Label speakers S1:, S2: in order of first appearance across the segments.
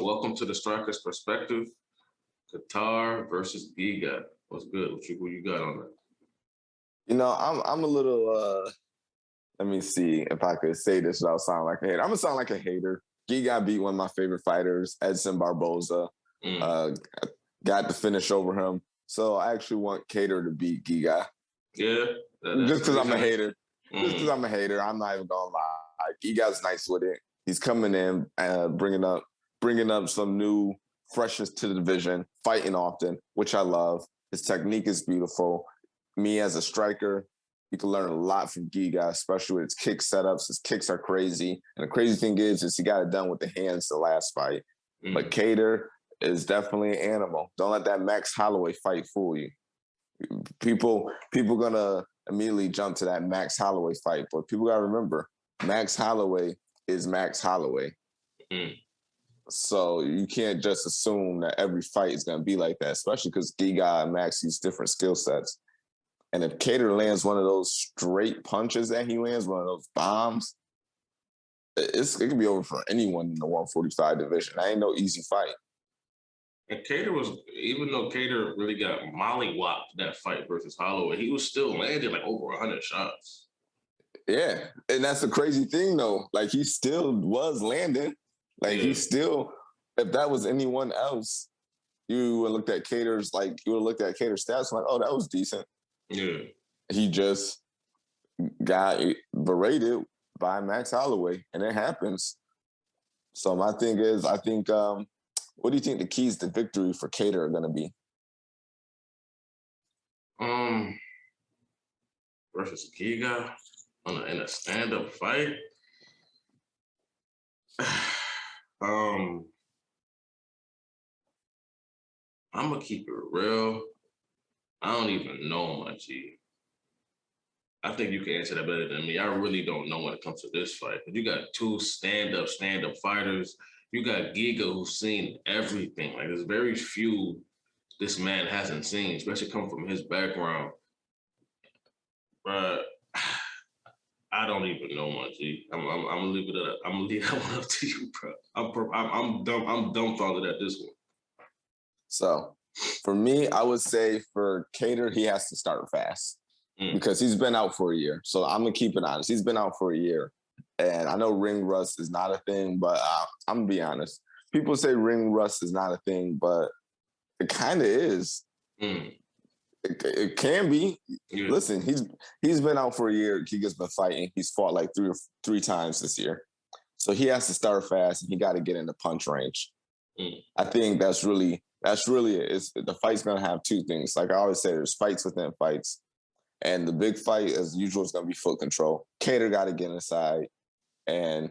S1: Welcome to the Strikers Perspective. Kattar versus Giga. What's good? What you got on that?
S2: I'm a little let me see if I could say this without sounding like a hater. I'm gonna sound like a hater. Giga beat one of my favorite fighters, Edson Barboza.
S1: Mm.
S2: Uh got the finish over him. So I actually want Kattar to beat Giga.
S1: Yeah, that's
S2: Just
S1: the
S2: because I'm a
S1: reason.
S2: hater. Just because
S1: Mm.
S2: I'm a hater, I'm not even gonna lie. Giga's nice with it. He's coming in, bringing up some new freshness to the division, fighting often, which I love. His technique is beautiful. Me as a striker, you can learn a lot from Giga, especially with his kick setups. His kicks are crazy. And the crazy thing is he got it done with the hands the last fight. But
S1: Mm.
S2: Kattar is definitely an animal. Don't let that Max Holloway fight fool you. People gonna immediately jump to that Max Holloway fight, but people gotta remember, Max Holloway is Max Holloway.
S1: Mm.
S2: So you can't just assume that every fight is gonna be like that, especially because Giga and Max use different skill sets. And if Kattar lands one of those straight punches that he lands, one of those bombs, it can be over for anyone in the 145 division. That ain't no easy fight.
S1: And Cater was, even though Cater really got mollywopped that fight versus Holloway, he was still landing like over 100 shots.
S2: Yeah, and that's the crazy thing though. Like he still was landing. Like
S1: Yeah.
S2: he still, if that was anyone else, you would looked at Cater's stats and like, oh, that was decent.
S1: Yeah.
S2: He just got berated by Max Holloway, and it happens. So my thing is, what do you think the keys to victory for Kattar are going to be?
S1: Um, versus Giga in a stand-up fight. um, I'm gonna keep it real. I don't even know my G. I think you can answer that better than me. I really don't know when it comes to this fight. But you got two stand-up fighters. You got Giga who's seen everything. Like there's very few this man hasn't seen, especially coming from his background. But I don't even know my G. I'm gonna leave it up. I'm gonna leave that one up to you, bro. I'm dumb. I'm dumbfounded at this one.
S2: So for me, I would say for Kattar, he has to start fast because he's been out for a year. So I'm going to keep it honest. He's been out for a year. And I know ring rust is not a thing, but I'm going to be honest. People say ring rust is not a thing, but it kind of is.
S1: Mm.
S2: It can be.
S1: Yeah.
S2: Listen, he's been out for a year. Giga's been fighting. He's fought like three times this year. So he has to start fast and he got to get in the punch range.
S1: Mm.
S2: I think that's really it. The fight's gonna have two things. Like I always say, there's fights within fights, and the big fight, as usual, is gonna be foot control. Kattar got to get inside, and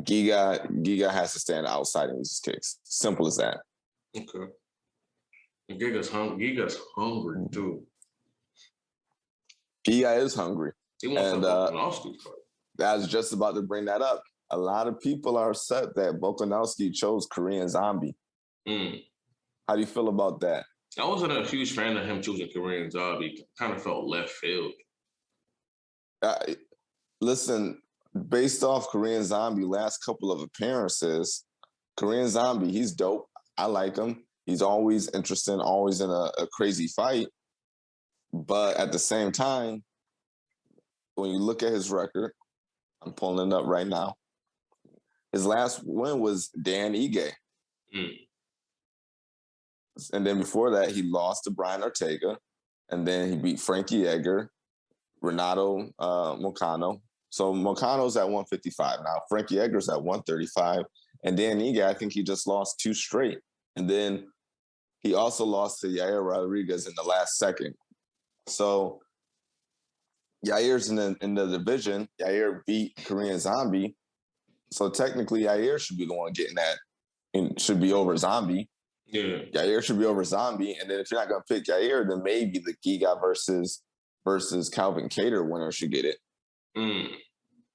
S2: Giga has to stand outside and use his kicks. Simple as that.
S1: Okay. Giga's hungry too.
S2: Giga is hungry.
S1: He wants
S2: and
S1: a Volkanovski fight.
S2: I was just about to bring that up. A lot of people are upset that Volkanovski chose Korean Zombie.
S1: Mm.
S2: How do you feel about that?
S1: I wasn't a huge fan of him choosing Korean Zombie. Kind of felt left field.
S2: Listen, based off Korean Zombie last couple of appearances, Korean Zombie, he's dope. I like him. He's always interesting, always in a crazy fight. But at the same time, when you look at his record, I'm pulling it up right now. His last win was Dan Ige.
S1: Mm.
S2: And then before that, he lost to Brian Ortega. And then he beat Frankie Edgar, Renato Moicano. So Moicano's at 155 now. Frankie Edgar's at 135. And Dan Ige, I think he just lost two straight. And then he also lost to Yair Rodriguez in the last second. So Yair's in the division. Yair beat Korean Zombie. So technically, Yair should be the one getting that and should be over Zombie.
S1: Yeah.
S2: Yair should be over Zombie. And then if you're not going to pick Yair, then maybe the Giga versus Calvin Kattar winner should get it.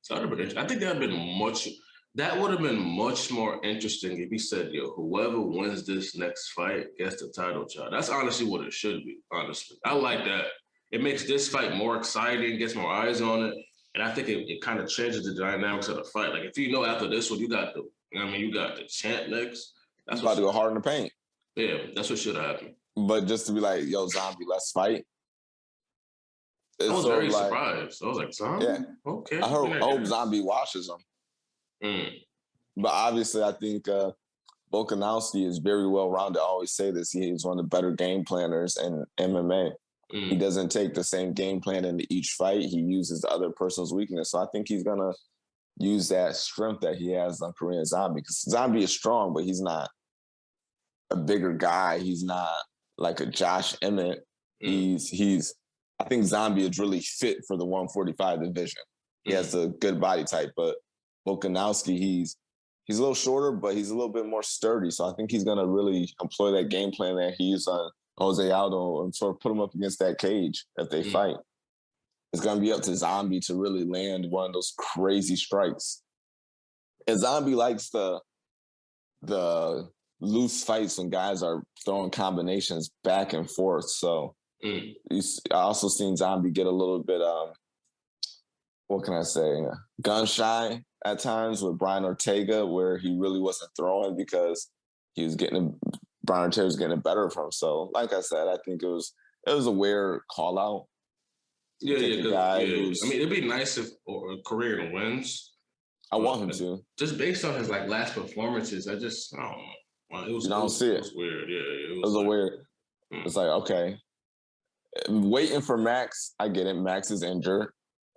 S1: So I think that would have been much more interesting if he said, yo, whoever wins this next fight gets the title shot. That's honestly what it should be, honestly. I like that. It makes this fight more exciting, gets more eyes on it. And I think it kind of changes the dynamics of the fight. Like if you know after this one, you got the champ next. That's
S2: about
S1: what
S2: to go hard in the paint.
S1: that's what should have happened.
S2: But just to be like, yo, Zombie, let's fight.
S1: I
S2: It's
S1: was
S2: sort
S1: very
S2: of like,
S1: surprised. I was like, Zombie?
S2: yeah,
S1: Okay.
S2: I
S1: Look at
S2: hope
S1: that
S2: Zombie washes him.
S1: guy.
S2: But obviously, I think Volkanovski is very well rounded. I always say this. He's one of the better game planners in MMA. He doesn't take the same game plan into each fight. He uses the other person's weakness. So I think he's going to use that strength that he has on Korean Zombie. Because Zombie is strong, but he's not a bigger guy. He's not like a Josh Emmett. I think Zombie is really fit for the 145 division. He has a good body type, but Volkanovski, he's a little shorter, but he's a little bit more sturdy. So I think he's going to really employ that game plan that he used on Jose Aldo and sort of put him up against that cage if they fight. It's going to be up to Zombie to really land one of those crazy strikes. And Zombie likes the loose fights when guys are throwing combinations back and forth. So I also seen Zombie get a little bit, what can I say, gun shy at times with Brian Ortega, where he really wasn't throwing because Brian Ortega was getting it better from him. So, like I said, I think it was a weird call out.
S1: Yeah. I mean, it'd be nice if Korean wins.
S2: I want him to.
S1: Just based on his last performances, I don't know. It was,
S2: you don't see it.
S1: It was weird. Yeah,
S2: it was a weird. It's like, okay, waiting for Max. I get it. Max is injured.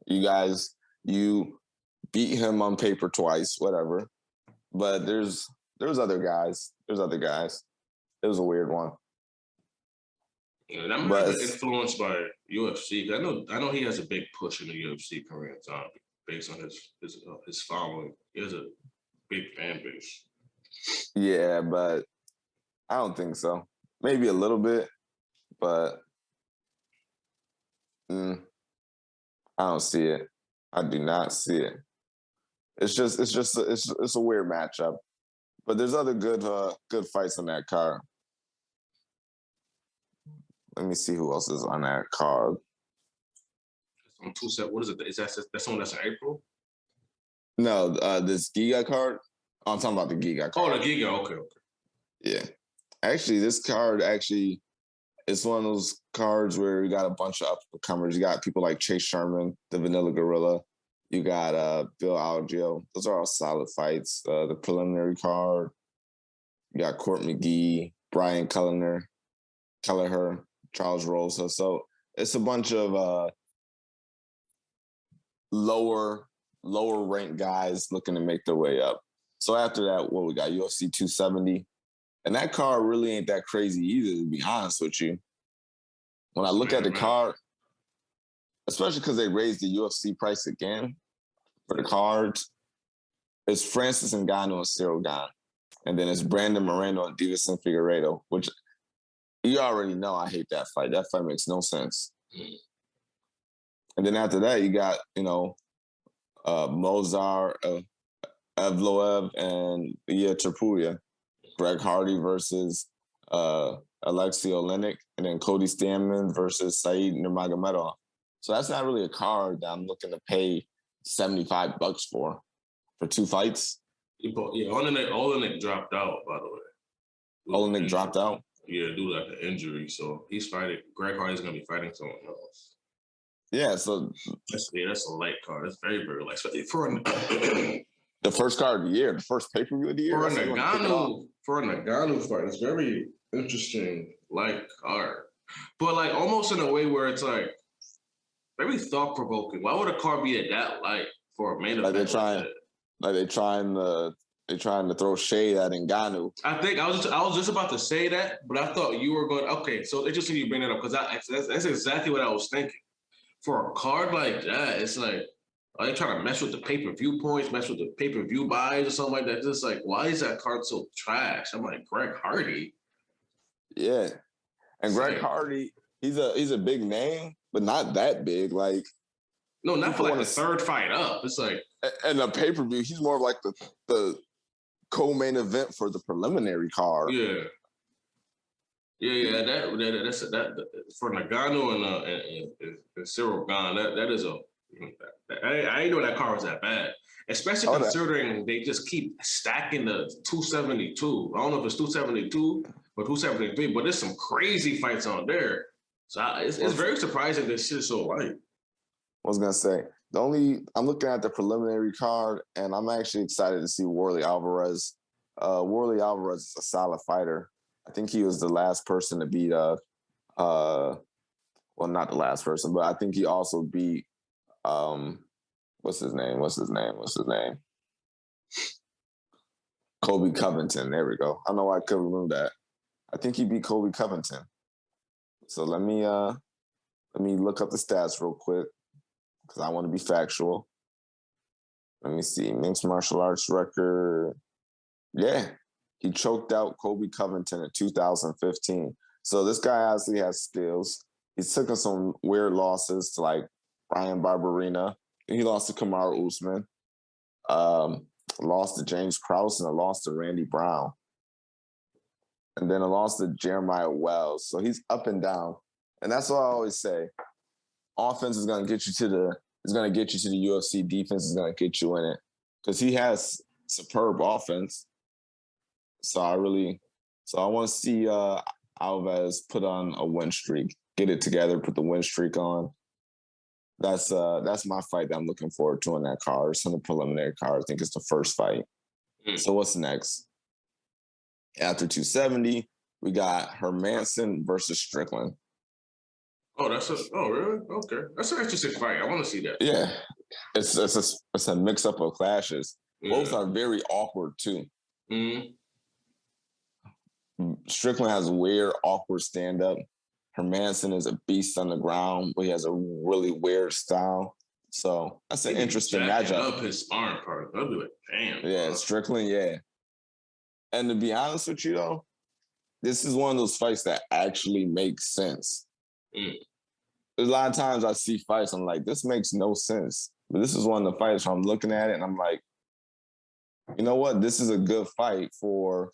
S2: You beat him on paper twice, whatever. But there's other guys. It was a weird one.
S1: Yeah, that might have been influenced by UFC. I know he has a big push in the UFC, Korean Zombie, based on his following. He has a big fan base.
S2: Yeah, but I don't think so. Maybe a little bit, but I don't see it. I do not see it. It's a weird matchup. But there's other good fights on that card. Let me see who else is on that card.
S1: On what is it? Is that's someone that's in April?
S2: No, this Giga card. Oh, I'm talking about the Giga card.
S1: Oh, the Giga. Okay.
S2: Yeah. Actually, this card it's one of those cards where you got a bunch of up-and-comers. You got people like Chase Sherman, the Vanilla Gorilla. You got Bill Algeo. Those are all solid fights. The preliminary card. You got Court McGee, Brian Kelleher, Charles Rosa. So it's a bunch of lower ranked guys looking to make their way up. So after that, what we got? UFC 270. And that card really ain't that crazy either, to be honest with you. When I look at the card, especially because they raised the UFC price again for the cards, it's Francis Ngannou and Cyril Gane. And then it's Brandon Moreno and Deiveson Figueiredo, which you already know I hate that fight. That fight makes no sense. And then after that, you got, Mozar Evloev and Ilya Topuria. Greg Hardy versus Alexei Olenek, and then Cody Stamann versus Said Nurmagomedov. So that's not really a card that I'm looking to pay $75 for two fights.
S1: Yeah, Olenek dropped out, by the way.
S2: Olenek dropped out?
S1: Yeah, due to an injury. So he's fighting. Greg Hardy's going to be fighting someone else.
S2: Yeah, so...
S1: That's a light card. That's very, very light. For
S2: the first card of the year, the first pay-per-view of the year.
S1: For a Ngannou fight, it's very interesting, light card. But almost in a way where it's very thought-provoking. Why would a card be at that light for a main event?
S2: They're trying to throw shade at Ngannou.
S1: I think I was just about to say that, but I thought you were going. Okay, so interesting you bring that up because that's exactly what I was thinking. For a card like that, it's are they trying to mess with the pay-per-view points, mess with the pay-per-view buys or something like that? Just why is that card so trash? I'm like, Greg Hardy.
S2: Yeah, and Greg Hardy, he's a big name, but not that big.
S1: No, not for the third fight up. It's
S2: and the pay-per-view, he's more of the co-main event for the preliminary card.
S1: Yeah. That's for Ngannou and Cyril Gane. That is a I didn't know that car was that bad, especially
S2: Oh,
S1: considering they just keep stacking the 272. I don't know if it's 272 or 273, but there's some crazy fights on there. So it's very surprising this shit's so light.
S2: I was gonna say I'm looking at the preliminary card, and I'm actually excited to see Worley Alvarez. Worley Alvarez is a solid fighter. I think he was the last person to beat well, not the last person, but I think he also beat what's his name? Kobe Covington. There we go. I don't know why I couldn't remember that. I think he beat Kobe Covington. So let me look up the stats real quick because I want to be factual. Let me see. Mixed martial arts record. Yeah. He choked out Kobe Covington in 2015. So this guy obviously has skills. He's taken some weird losses to like Brian Barberina. He lost to Kamaru Usman. Lost to James Krause, and a lost to Randy Brown. And then a loss to Jeremiah Wells. So he's up and down. And that's what I always say. Offense is going to get you to the UFC. Defense is going to get you in it. Because he has superb offense. So I want to see Alves put on a win streak. Get it together, put the win streak on. That's my fight that I'm looking forward to on that card. It's on the preliminary card. I think it's the first fight. So what's next? After 270, we got Hermanson versus Strickland.
S1: Oh, really? Okay. That's an interesting fight. I want to see that.
S2: Yeah. It's a mix-up of clashes. Yeah. Both are very awkward, too.
S1: Mm-hmm.
S2: Strickland has a weird, awkward stand-up. Hermanson is a beast on the ground, but he has a really weird style. So that's an interesting matchup.
S1: Up his sparring partner. I'll be like, damn.
S2: Yeah, bro. Strickland, yeah. And to be honest with you, though, this is one of those fights that actually makes sense. There's a lot of times I see fights, I'm like, this makes no sense. But this is one of the fights where I'm looking at it and I'm like, you know what? This is a good fight for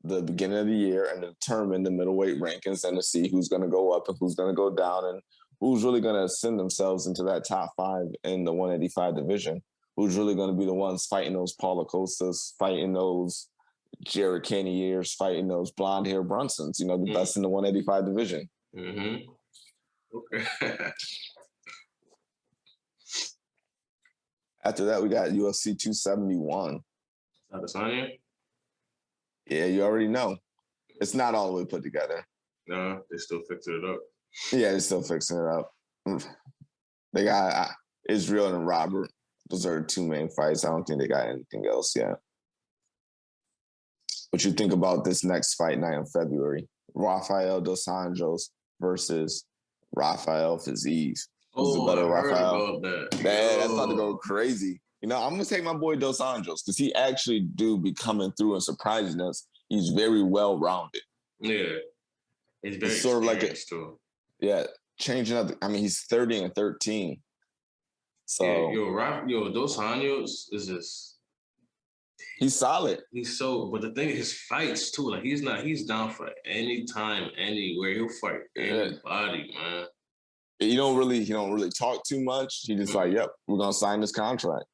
S2: the beginning of the year and to determine the middleweight rankings and to see who's going to go up and who's going to go down and who's really going to send themselves into that top 5 in the 185 division. Who's really going to be the ones fighting those Paulo Costas, fighting those Jared Cannoniers, fighting those blonde hair Brunsons, the best in the 185 division.
S1: Mm-hmm. Okay.
S2: After that, we got UFC 271.
S1: Adesanya?
S2: Yeah, you already know. It's not all the way put together.
S1: No, they're still fixing it up.
S2: Yeah, they're still fixing it up. They got Israel and Robert. Those are the 2 main fights. I don't think they got anything else yet. What you think about this next fight night in February? Rafael Dos Anjos versus Rafael Fiziev. Who's the better Rafael?
S1: About that.
S2: Man, that's about to go crazy. I'm going to take my boy Dos Anjos because he actually do be coming through and surprising us. He's very well-rounded.
S1: Yeah. He's very
S2: sort of like
S1: too.
S2: Yeah, changing up. He's 30-13. So
S1: Dos Anjos is just
S2: he's solid.
S1: But the thing is, his fights too. Like he's down for any time, anywhere. He'll fight anybody, man.
S2: He don't really talk too much. He just like, yep, we're gonna sign this contract.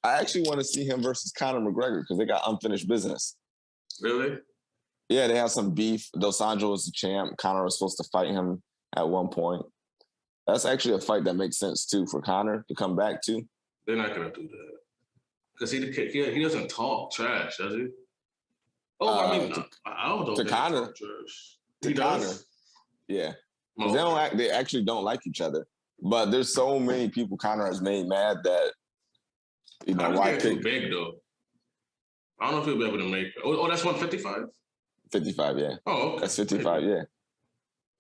S2: I actually want to see him versus Conor McGregor because they got unfinished business.
S1: Really?
S2: Yeah, they have some beef. Dos Anjos was the champ. Conor was supposed to fight him at one point. That's actually a fight that makes sense too for Conor to come back to.
S1: They're not gonna do that because he doesn't talk trash, does he? Oh, I don't know.
S2: To Conor,
S1: he does.
S2: Yeah, they actually don't like each other. But there's so many people Conor has made mad that
S1: why too big though. I don't know if he'll be able to make it. Oh, that's 155?
S2: 55, yeah.
S1: Oh, okay.
S2: That's 55, yeah.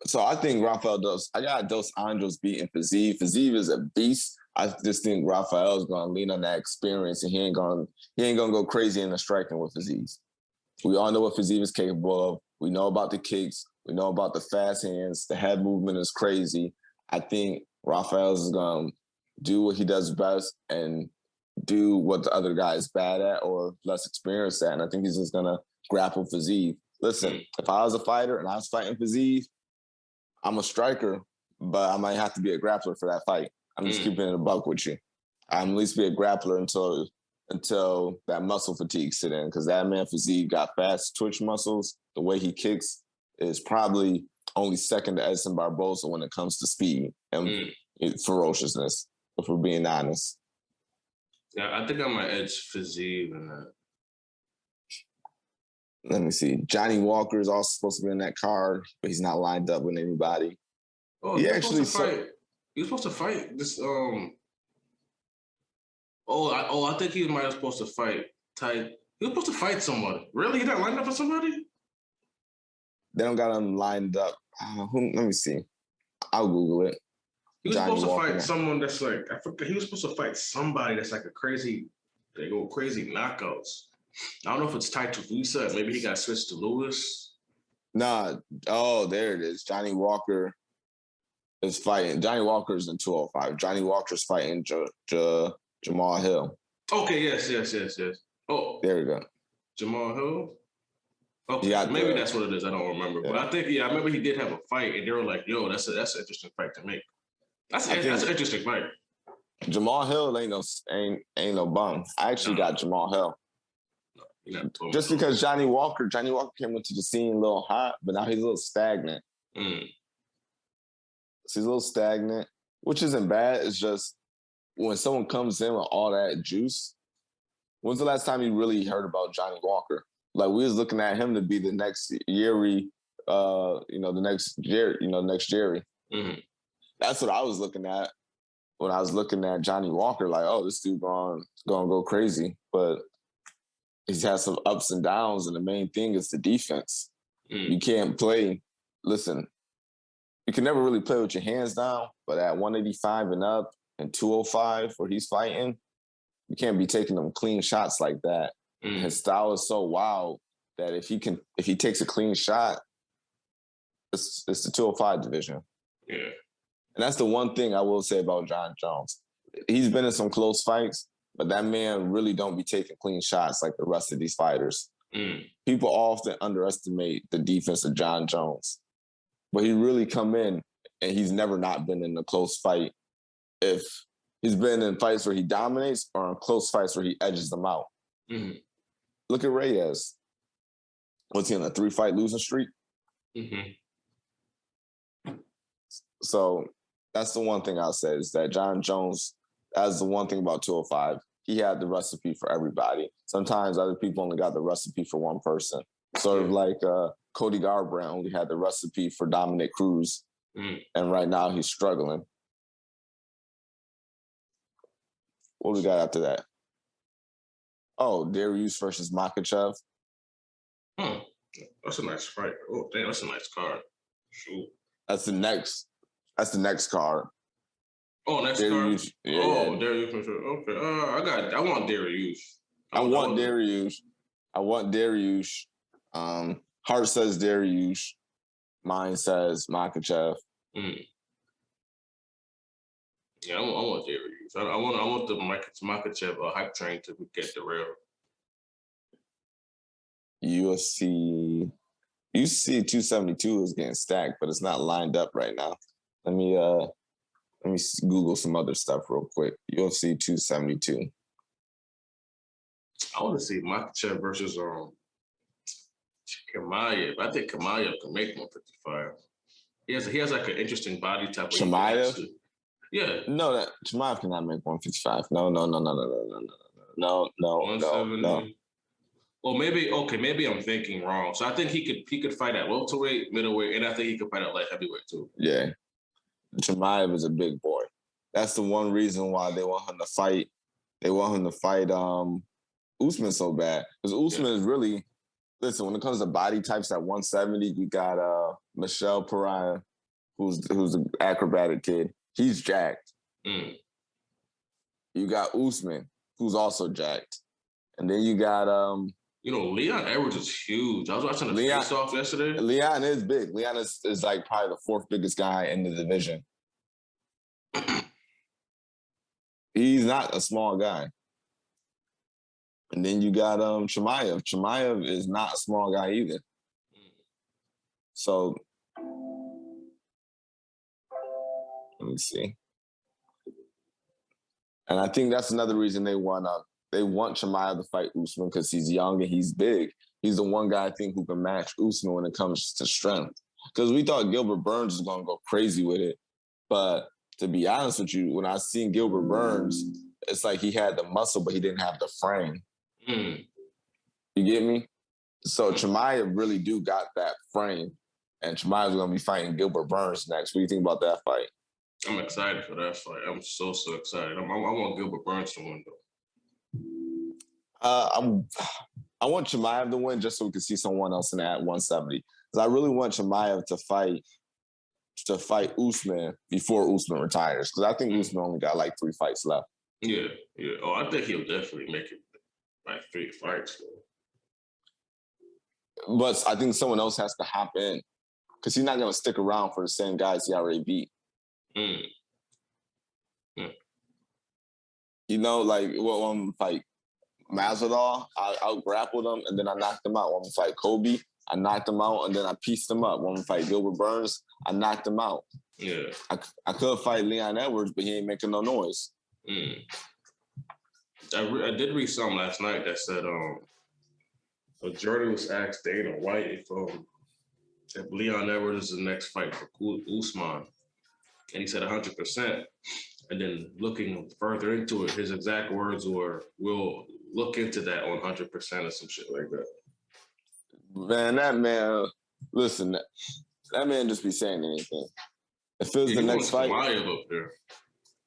S2: So I think I got Dos Anjos beating Fiziev. Fiziev is a beast. I just think Rafael's gonna lean on that experience and he ain't gonna go crazy in the striking with Fiziev. We all know what Fiziev is capable of. We know about the kicks. We know about the fast hands. The head movement is crazy. I think Rafael's is gonna do what he does best and do what the other guy is bad at or less experienced at. And I think he's just gonna grapple Fiziev. Listen, if I was a fighter and I was fighting Fiziev, I'm a striker, but I might have to be a grappler for that fight. I'm just keeping it a buck with you. I'm at least be a grappler until that muscle fatigue sit in, because that man physique got fast twitch muscles. The way he kicks is probably only second to Edson Barboza when it comes to speed and ferociousness, if we're being honest.
S1: Yeah, I think I might edge physique and that.
S2: Let me see. Johnny Walker is also supposed to be in that card, but he's not lined up with anybody.
S1: Oh, he was supposed to fight this. I think he might have supposed to fight Ty. He was supposed to fight somebody. Really? He not lined up for somebody?
S2: They don't got him lined up. Let me see. I'll Google it.
S1: He was supposed to fight someone that's like, I forget. He was supposed to fight somebody that's like they go crazy knockouts. I don't know if it's Ty Tuvisa. Maybe he got switched to Lewis.
S2: Nah. Oh, there it is. Johnny Walker is fighting. Johnny Walker's in 205. Johnny Walker's fighting Jamal Hill.
S1: Okay, yes. Oh.
S2: There we go.
S1: Jamal Hill? Okay, maybe that's what it is. I don't remember. Yeah. But I think, I remember he did have a fight, and they were like, yo, that's an interesting fight to make. That's an interesting fight.
S2: Jamal Hill ain't no bum. I actually got Jamal Hill. Just because Johnny Walker came into the scene a little hot, but now he's a little stagnant. So he's a little stagnant, which isn't bad. It's just when someone comes in with all that juice, when's the last time you really heard about Johnny Walker? Like, we was looking at him to be the next Jerry, the next Jerry.
S1: Mm-hmm.
S2: That's what I was looking at when I was looking at Johnny Walker. Like, oh, this dude gonna go crazy, but he's had some ups and downs, and the main thing is the defense. You can't play. Listen, you can never really play with your hands down, but at 185 and up and 205 where he's fighting, you can't be taking them clean shots like that. His style is so wild that if he takes a clean shot, it's the 205 division.
S1: Yeah.
S2: And that's the one thing I will say about Jon Jones. He's been in some close fights, but that man really don't be taking clean shots like the rest of these fighters. People often underestimate the defense of Jon Jones, but he really come in and he's never not been in a close fight. If he's been in fights where he dominates or in close fights where he edges them out. Look at Reyes. Was he on a 3-fight losing streak? So that's the one thing I'll say is that Jon Jones, that's the one thing about 205. He had the recipe for everybody. Sometimes other people only got the recipe for one person. Sort of like Cody Garbrandt only had the recipe for Dominic Cruz. And right now he's struggling. What do we got after that? Oh, Dariush versus Makhachev.
S1: That's a nice fight. Oh, damn, that's a nice card. Shoot.
S2: That's the next card.
S1: Oh, next
S2: Dariush,
S1: card.
S2: Yeah.
S1: Dariush. Okay. I want Dariush.
S2: I want Dariush. Heart says Dariush. Mine says Makhachev.
S1: Yeah, I want Dariush. I want the Makhachev hype train to get derailed.
S2: UFC 272 is getting stacked, but it's not lined up right now. Let me Google some other stuff real quick. UFC 272.
S1: I want to see Makhachev versus Chimaev. I think Chimaev can make 155. He has like an interesting body type.
S2: Chimaev?
S1: Yeah.
S2: No, that Chimaev cannot make 155. No.
S1: 170. Well, maybe I'm thinking wrong. So I think he could fight at welterweight, middleweight, and I think he could fight at light heavyweight too.
S2: Yeah. Chimaev is a big boy. That's the one reason why they want him to fight. They want him to fight Usman so bad. Because Usman is really, listen, when it comes to body types at 170, you got Michelle Pariah, who's an acrobatic kid. He's jacked. You got Usman, who's also jacked. And then you got
S1: Leon Edwards is huge. I was watching the face-off yesterday.
S2: Leon is big. Leon is like probably the 4th biggest guy in the division. He's not a small guy. And then you got Chimaev. Chimaev is not a small guy either. So let me see. And I think that's another reason they want Chimaev to fight Usman because he's young and he's big. He's the one guy I think who can match Usman when it comes to strength. Because we thought Gilbert Burns was going to go crazy with it. But to be honest with you, when I seen Gilbert Burns, it's like he had the muscle, but he didn't have the frame.
S1: Mm.
S2: You get me? So Chimaev really do got that frame. And Chimaev's going to be fighting Gilbert Burns next. What do you think about that fight?
S1: I'm excited for that fight. I'm so excited. I want Gilbert Burns to win,
S2: though. I want Chimaev to win just so we can see someone else in that 170. Because I really want Chimaev to fight Usman before Usman retires. Because I think Usman only got like 3 fights left.
S1: Yeah. Oh, I think he'll definitely make it like 3 fights.
S2: But I think someone else has to hop in. Because he's not going to stick around for the same guys he already beat.
S1: Mm.
S2: You know, like, I'm going to fight Masvidal, I out-grappled him, and then I knocked him out. When I fight Kobe, I knocked him out, and then I pieced him up. When I fight Gilbert Burns, I knocked him out.
S1: Yeah.
S2: I could fight Leon Edwards, but he ain't making no noise.
S1: Mm. I did read something last night that said Jordan was asked Dana White if Leon Edwards is the next fight for Usman, and he said 100%. And then looking further into it, his exact words were, "We'll look into that 100% or some shit like that."
S2: Man, that man, listen, that man just be saying anything. If it was the next fight,
S1: up there.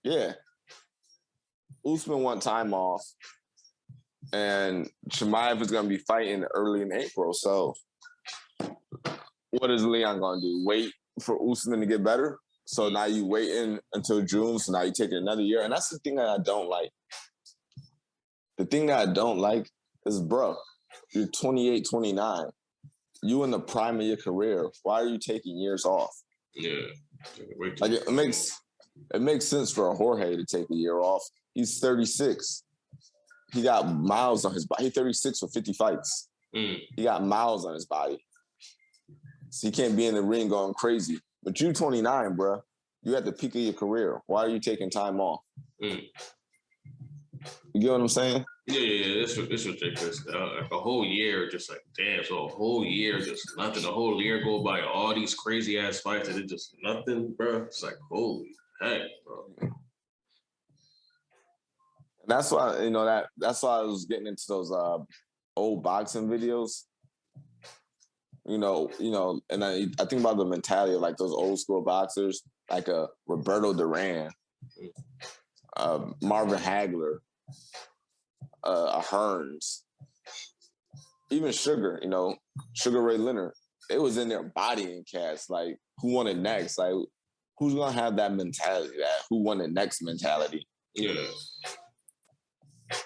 S2: Yeah. Usman want time off, and Chimaev is going to be fighting early in April. So, what is Leon going to do? Wait for Usman to get better? So now you waiting until June, so now you take it another year. And that's the thing that I don't like. The thing that I don't like is, bro, you're 28, 29. You in the prime of your career. Why are you taking years off?
S1: Yeah.
S2: Like it makes sense for a Jorge to take a year off. He's 36. He got miles on his body. He's 36 with 50 fights.
S1: Mm.
S2: He got miles on his body. So he can't be in the ring going crazy. But you 29, bro. You at the peak of your career. Why are you taking time off?
S1: Mm.
S2: You get what I'm saying?
S1: Yeah. It's ridiculous. Like a whole year, just like, damn, so a whole year, just nothing. A whole year go by, all these crazy ass fights, and it's just nothing, bro. It's like, holy heck, bro.
S2: And that's why, that's why I was getting into those old boxing videos. And I think about the mentality of like those old school boxers, like a Roberto Duran, Marvin Hagler, a Hearns, even Sugar, Sugar Ray Leonard. It was in their bodying cats, like who wanted next? Like who's gonna have that mentality, that who wanted next mentality?
S1: Yeah.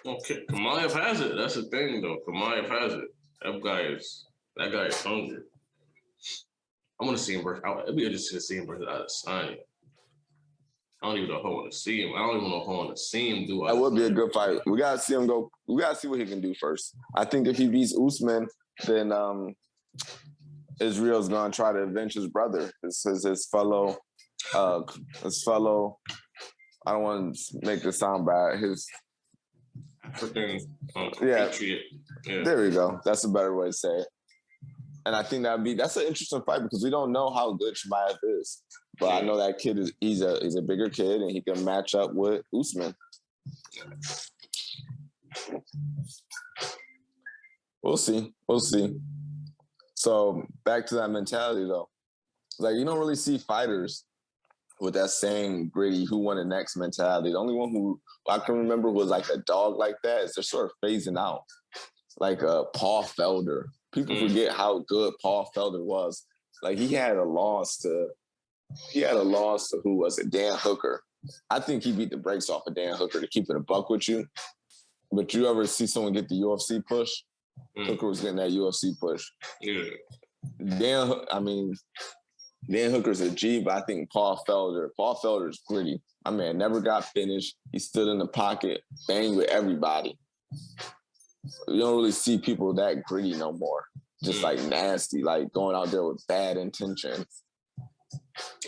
S1: Okay, Chimaev has it. That's the thing, though. Chimaev has it. That guy is hungry. I want to see him versus. It'd be interesting to see him versus Adesanya. I don't even know if I want to see him. I don't even know if I want to see him do it.
S2: That would be a good fight. We gotta see him go. We gotta see what he can do first. I think if he beats Usman, then Israel's gonna try to avenge his brother, his fellow. I don't want to make this sound bad. His
S1: African patriot. Yeah.
S2: There we go. That's a better way to say it. And I think that's an interesting fight because we don't know how good Chimaev is. But I know that kid he's a bigger kid and he can match up with Usman. We'll see. So back to that mentality though. Like you don't really see fighters with that same gritty who won the next mentality. The only one who I can remember was like a dog like that is they're sort of phasing out. Like Paul Felder. People forget how good Paul Felder was. Like he had a loss to who was it? Dan Hooker. I think he beat the brakes off of Dan Hooker, to keep it a buck with you. But you ever see someone get the UFC push? Hooker was getting that UFC push.
S1: Yeah.
S2: Dan Hooker's a G, but I think Paul Felder's gritty. My man never got finished. He stood in the pocket, banged with everybody. You don't really see people that gritty no more. Just like nasty, like going out there with bad intentions.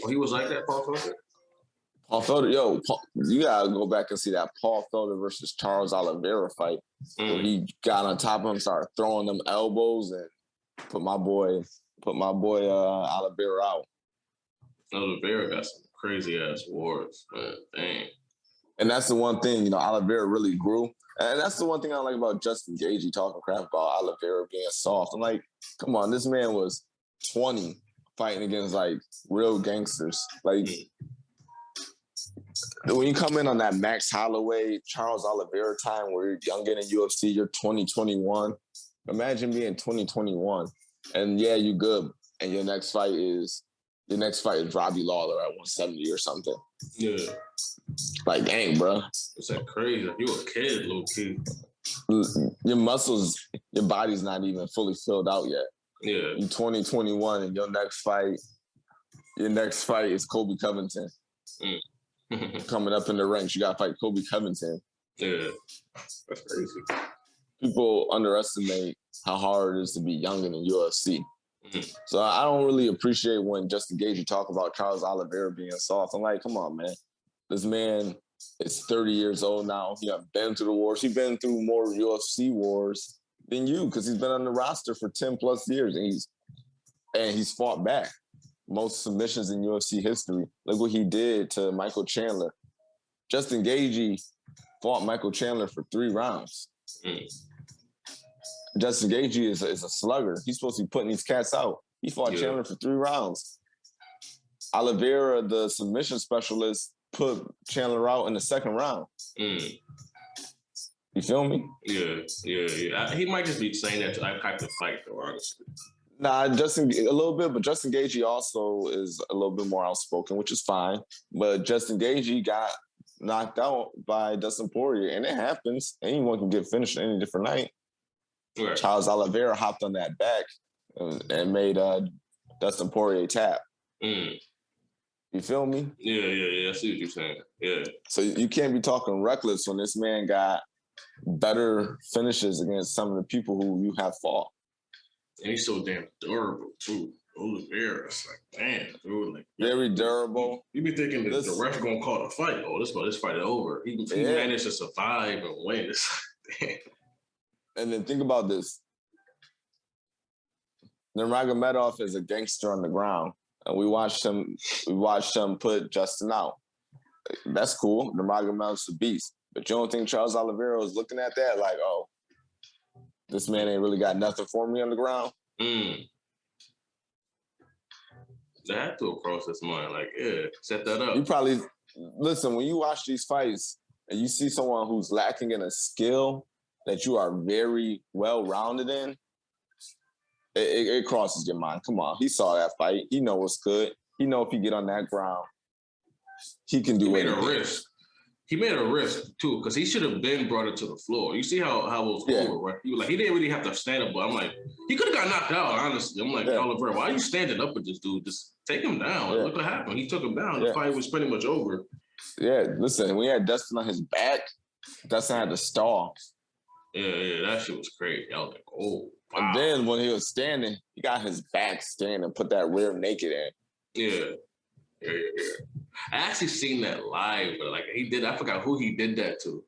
S1: Well, he was like that, Paul Felder?
S2: Paul Felder, you gotta go back and see that Paul Felder versus Charles Oliveira fight where he got on top of him, started throwing them elbows, and put my boy Oliveira out.
S1: Oliveira got some crazy ass wars, man. Dang.
S2: And that's the one thing, Oliveira really grew. And that's the one thing I like about Justin Gaethje talking crap about Oliveira being soft. I'm like, come on, this man was 20 fighting against like real gangsters. Like when you come in on that Max Holloway, Charles Oliveira time where you're young in UFC, you're 2021. Imagine being 2021 and you good. And your next fight is Robbie Lawler at 170 or something.
S1: Yeah.
S2: Like, dang, bro.
S1: It's like crazy. You a kid, little kid.
S2: Your muscles, your body's not even fully filled out yet.
S1: Yeah.
S2: You're 2021 and your next fight is Kobe Covington. Coming up in the ranks, you got to fight Kobe Covington.
S1: Yeah. That's crazy.
S2: People underestimate how hard it is to be young in the UFC. So I don't really appreciate when Justin Gaethje talk about Charles Oliveira being soft. I'm like, come on, man. This man is 30 years old now. He has been through the wars. He's been through more UFC wars than you because he's been on the roster for 10 plus years and he's fought back. Most submissions in UFC history. Look what he did to Michael Chandler. Justin Gaethje fought Michael Chandler for 3 rounds. Justin Gaethje is a slugger. He's supposed to be putting these cats out. He fought Chandler for 3 rounds. Oliveira, the submission specialist, put Chandler out in the 2nd round. You feel me?
S1: Yeah. He might just be saying that to type of fight, though, honestly.
S2: Nah, Justin, a little bit, but Justin Gaethje also is a little bit more outspoken, which is fine. But Justin Gaethje got knocked out by Dustin Poirier, and it happens. Anyone can get finished any different night. Right. Charles Oliveira hopped on that back and made Dustin Poirier tap. You feel me?
S1: Yeah. I see what you're saying. Yeah.
S2: So you can't be talking reckless when this man got better finishes against some of the people who you have fought.
S1: And he's so damn durable, too. Oliveira, it's like, damn, dude. Like,
S2: very durable.
S1: You be thinking that the ref going to call the fight. Oh, this fight is over. He managed to survive and win. It's like, damn.
S2: And then think about this. Nurmagomedov is a gangster on the ground. And we watched him put Justin out. That's cool. Nurmagomedov's a beast. But you don't think Charles Oliveira was looking at that like, oh, this man ain't really got nothing for me on the ground?
S1: That had to cross his mind. Like, set that up.
S2: You probably, listen, when you watch these fights and you see someone who's lacking in a skill that you are very well-rounded in, it crosses your mind. Come on, he saw that fight. He know what's good. He know if he get on that ground, he can do anything.
S1: He made a risk too, because he should have been brought it to the floor. You see how it was over, right? He didn't really have to stand up, but I'm like, he could have got knocked out, honestly. I'm like, Oliver, why are you standing up with this dude? Just take him down. Look what happened. He took him down. The fight was pretty much over.
S2: Yeah, listen, we had Dustin on his back. Dustin had to stall.
S1: Yeah, that shit was crazy. I was like, oh, wow.
S2: And then when he was standing, he got his back standing, put that rear naked in.
S1: Yeah. I actually seen that live, but like I forgot who he did that to.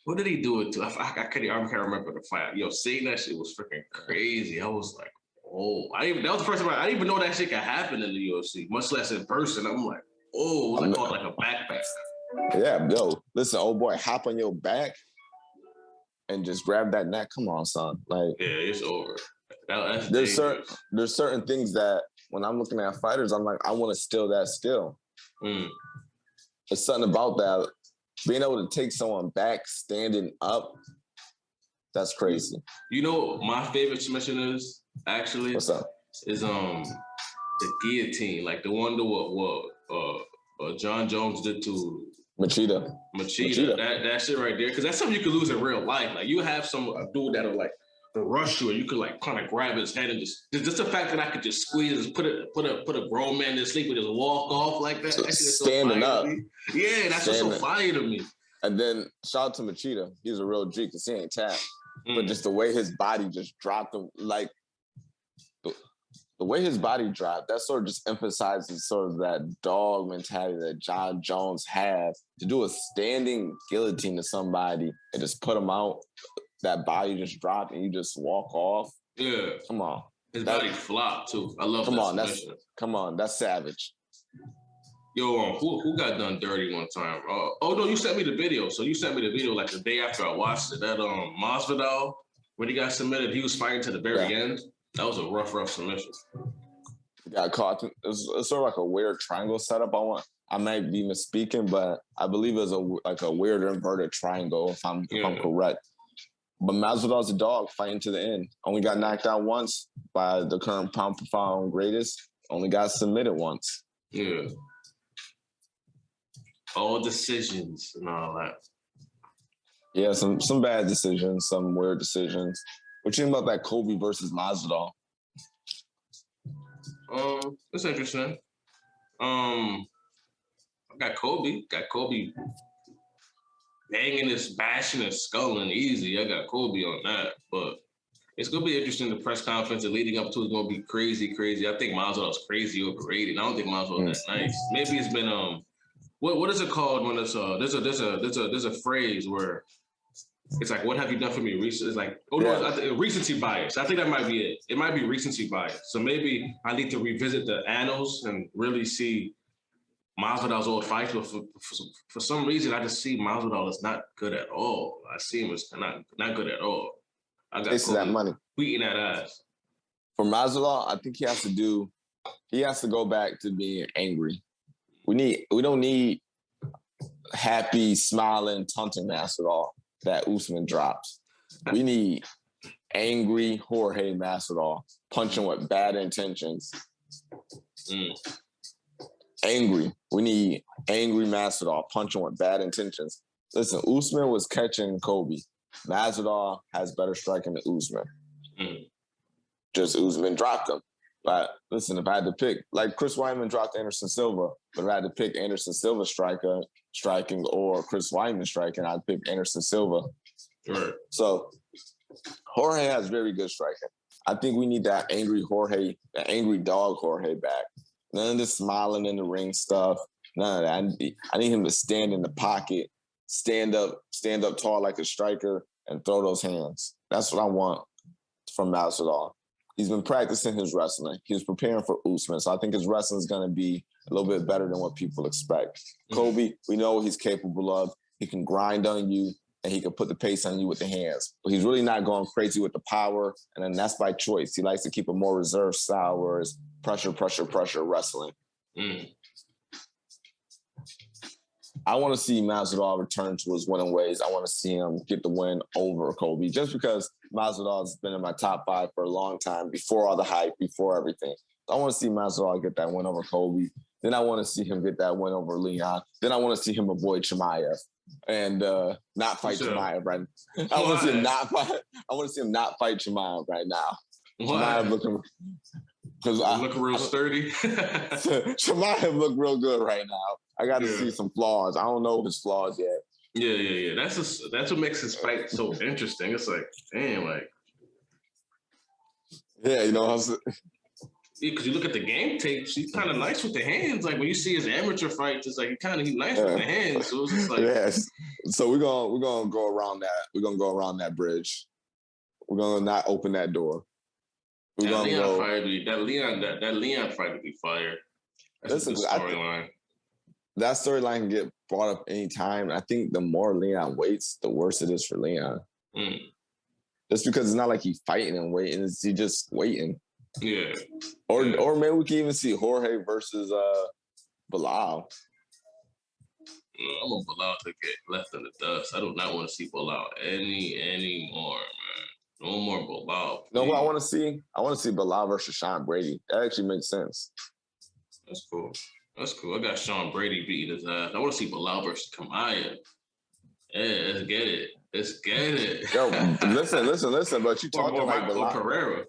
S1: What did he do it to? I can't remember the fight. Seeing that shit was freaking crazy. I was like, oh, that was the first time I didn't even know that shit could happen in the UFC, much less in person. I'm like, oh, it was like a backpack.
S2: Yeah, listen, old boy, hop on your back and just grab that neck. Come on, son. Like,
S1: yeah, it's over.
S2: There's certain things that when I'm looking at fighters, I'm like, I want to steal that skill. There's something about that. Being able to take someone back standing up, that's crazy.
S1: You know, my favorite submission is actually
S2: what's up?
S1: Is the guillotine, like the one to what John Jones did to Machida. That shit right there, because that's something you could lose in real life. Like you have some dude that'll like rush you, and you could like kind of grab his head and just the fact that I could just squeeze and put a grown man to sleep and just walk off like that. That shit is so
S2: standing up.
S1: Yeah, that's just so fire to me.
S2: And then shout out to Machida. He's a real G because he ain't tapped. But just the way his body just dropped him, like the the way his body dropped, that sort of just emphasizes sort of that dog mentality that John Jones has to do a standing guillotine to somebody and just put him out. That body just dropped and you just walk off.
S1: Yeah.
S2: Come on.
S1: His body flopped too. I love that submission.
S2: That's savage.
S1: Yo, who got done dirty one time? Oh no, you sent me the video. So you sent me the video like the day after I watched it. That Masvidal, when he got submitted, he was fighting to the very end. That was a rough submission.
S2: He got caught. It's sort of like a weird triangle setup. I might be misspeaking, but I believe it was a weird inverted triangle if I'm correct. But Masvidal's a dog fighting to the end. Only got knocked out once by the current pound for pound greatest. Only got submitted once.
S1: Yeah. All decisions and all that.
S2: Yeah, some bad decisions, some weird decisions. What you think about that Kobe versus Masvidal?
S1: That's interesting. I got Kobe bashing his skull and easy. I got Kobe on that. But it's gonna be interesting. The press conference leading up to is gonna be crazy. I think Masvidal's crazy overrated. I don't think Masvidal's that nice. Maybe it's been what is it called when it's there's a phrase where it's like, what have you done for me recently? It's like, recency bias. I think that might be it. It might be recency bias. So maybe I need to revisit the annals and really see Masvidal's old fights. But for some reason, I just see Masvidal is not good at all. I see him as not good at all. I got
S2: that money.
S1: Beating that ass.
S2: For Masvidal, I think he has to go back to being angry. We don't need happy, smiling, taunting Masvidal that Usman drops. We need angry Jorge Masvidal punching with bad intentions. Angry. We need angry Masvidal punching with bad intentions. Listen, Usman was catching Kobe. Masvidal has better striking than Usman. Just Usman dropped him. But listen, if I had to pick, like Chris Weidman dropped Anderson Silva, but if I had to pick Anderson Silva striking or Chris Weidman striking, I'd pick Anderson Silva.
S1: Right.
S2: So Jorge has very good striking. I think we need that angry Jorge, that angry dog Jorge back. None of this smiling in the ring stuff. None of that. I need him to stand in the pocket, stand up tall like a striker, and throw those hands. That's what I want from Masvidal. He's been practicing his wrestling. He was preparing for Usman. So I think his wrestling is going to be a little bit better than what people expect. Kobe, we know what he's capable of. He can grind on you, and he can put the pace on you with the hands. But he's really not going crazy with the power, and then that's by choice. He likes to keep a more reserved style where it's pressure wrestling. I want to see Masvidal return to his winning ways. I want to see him get the win over Kobe, just because Masvidal has been in my top 5 for a long time, before all the hype, before everything. So I want to see Masvidal get that win over Kobe. Then I want to see him get that win over Leon. Then I want to see him avoid Chimaev and not fight Chimaev right now. I want to see him not fight Chimaev right now. Chimaev looking
S1: looking real sturdy.
S2: Chimaev look real good right now. I got to see some flaws. I don't know his flaws yet.
S1: Yeah. That's what makes his fight so interesting. It's like, damn, like.
S2: Yeah, you know.
S1: Because you look at the game tapes, he's kind of nice with the hands. Like when you see his amateur fights, it's like he's nice with the hands. So it's just like,
S2: yes. So we're gonna go around that. We're gonna go around that bridge. We're gonna not open that door.
S1: That Leon fight would be fire. That's a good storyline.
S2: That storyline can get brought up anytime. I think the more Leon waits, the worse it is for Leon. Just because it's not like he's fighting and waiting, he's just waiting.
S1: Yeah.
S2: Or maybe we can even see Jorge versus Bilal.
S1: I want Bilal to get left in the dust. I do not want to see Bilal anymore, man. No more Bilal. Please.
S2: You know what I want to see? I want to see Bilal versus Sean Brady. That actually makes sense.
S1: That's cool. I got Sean Brady beating his ass. I want to see Bilal versus Kamaya. Yeah, let's get it.
S2: Yo, listen. But you talking like Bilal
S1: Pereira.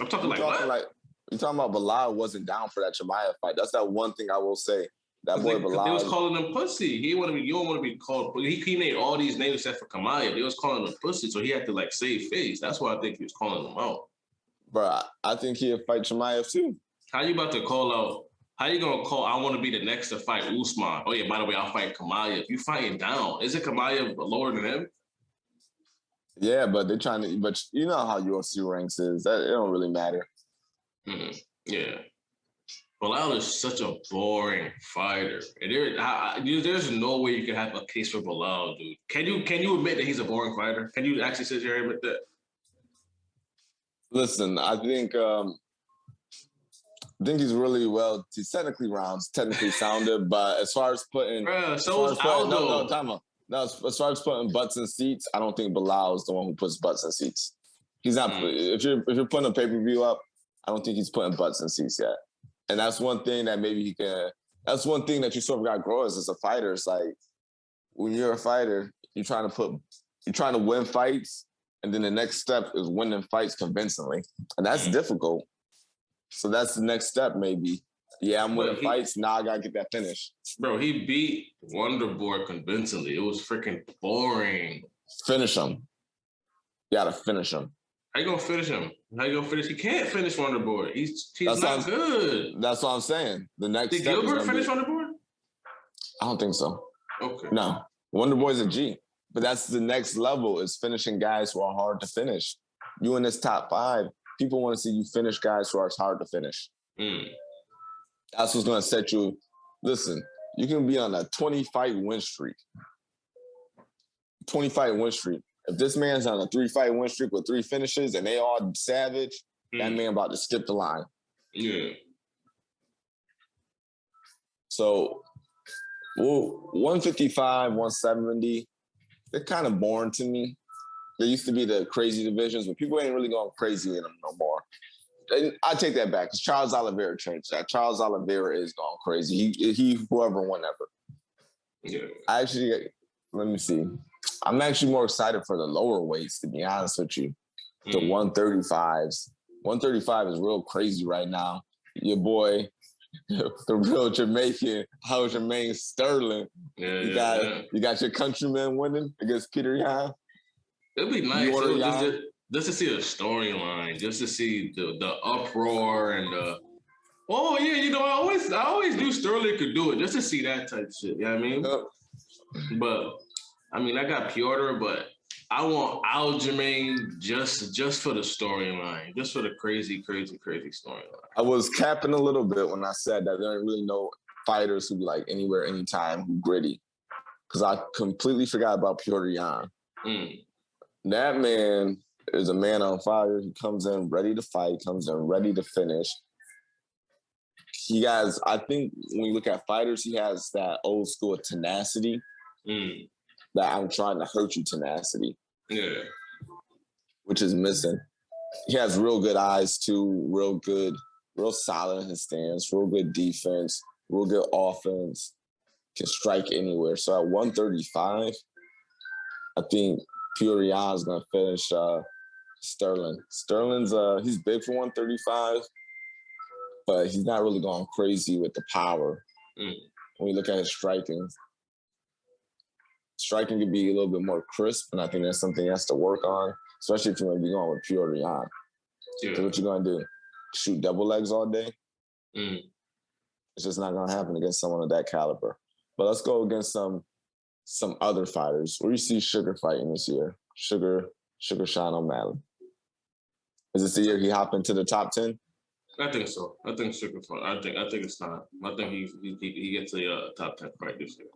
S1: I'm talking like what?
S2: You talking about Bilal wasn't down for that Chimaev fight. That's that one thing I will say. That boy Bilal.
S1: They was calling him pussy. You don't want to be called. He made all these names except for Kamaya. They was calling him pussy, so he had to like save face. That's why I think he was calling him out.
S2: But I think he'll fight Chimaev too.
S1: How you about to call out? How you gonna call? I want to be the next to fight Usman. Oh yeah, by the way, I'll fight Kamayev. You fighting down? Isn't Kamayev lower than him?
S2: Yeah, but they're trying to. But you know how UFC ranks is. That it don't really matter.
S1: Mm-hmm. Yeah. Bilal is such a boring fighter. And there's no way you can have a case for Bilal, dude. Can you admit that he's a boring fighter? Can you actually sit here and admit that?
S2: Listen, I think he's really well. He's technically rounds, technically sounded, but as far as putting,
S1: Bruh, so is Aldo.
S2: time out. No, as far as putting butts in seats, I don't think Bilal is the one who puts butts in seats. He's not. If you're putting a pay-per-view up, I don't think he's putting butts in seats yet. And that's one thing that maybe he can. That's one thing that you sort of got to grow as a fighter. It's like when you're a fighter, you're trying to win fights, and then the next step is winning fights convincingly, and that's difficult. So that's the next step, maybe. Yeah, I'm winning fights. Now I gotta get that finish.
S1: Bro, he beat Wonderboy convincingly. It was freaking boring.
S2: Finish him. You gotta finish him.
S1: How you gonna finish him? How you gonna finish? He can't finish Wonderboy. He's not good.
S2: That's what I'm saying. The next
S1: Did
S2: step
S1: Gilbert finish Wonderboy?
S2: I don't think so.
S1: Okay.
S2: No. Wonderboy's a G. But that's the next level is finishing guys who are hard to finish. You in this top 5, people want to see you finish guys who are hard to finish. That's what's gonna set you. Listen, you can be on a 20-fight win streak. 20-fight win streak. If this man's on a 3-fight win streak with 3 finishes and they all savage, that man about to skip the line.
S1: Yeah.
S2: So, 155, 170, they're kind of boring to me. There used to be the crazy divisions, but people ain't really going crazy in them no more. And I take that back because Charles Oliveira changed that. Charles Oliveira is going crazy. He whoever won ever.
S1: Yeah.
S2: Let me see. I'm actually more excited for the lower weights, to be honest with you. The 135s. 135 is real crazy right now. Your boy, the real Jamaican, Jermaine Sterling.
S1: Yeah,
S2: you got your countryman winning against Peter Yan.
S1: It'd be nice just to see a storyline, just to see the uproar and oh yeah, you know, I always knew Sterling could do it, just to see that type of shit. You know what I mean? Yep. But I mean, I got Piotr, but I want Aljamain just for the storyline, just for the crazy storyline.
S2: I was capping a little bit when I said that there ain't really no fighters who be like anywhere, anytime, who gritty. Because I completely forgot about Piotr Yan. That man is a man on fire. He comes in ready to fight, comes in ready to finish. He has, I think when you look at fighters, he has that old school tenacity. That I'm trying to hurt you tenacity.
S1: Yeah.
S2: Which is missing. He has real good eyes too, real solid in his stance, real good defense, real good offense, can strike anywhere. So at 135, I think Piotr Yan is gonna finish Sterling. Sterling's he's big for 135, but he's not really going crazy with the power. When you look at his striking could be a little bit more crisp, and I think that's something he has to work on, especially if you're going to be going with Piotr Yan. Yeah. So what you going to do? Shoot double legs all day? It's just not going to happen against someone of that caliber. But let's go against some other fighters. Where do you see Sugar fighting this year? Sugar Sean O'Malley. Is this the year he hop into the top 10?
S1: I think so. I think Sugar fight. I think it's time. I think he gets a top 10 fight this year.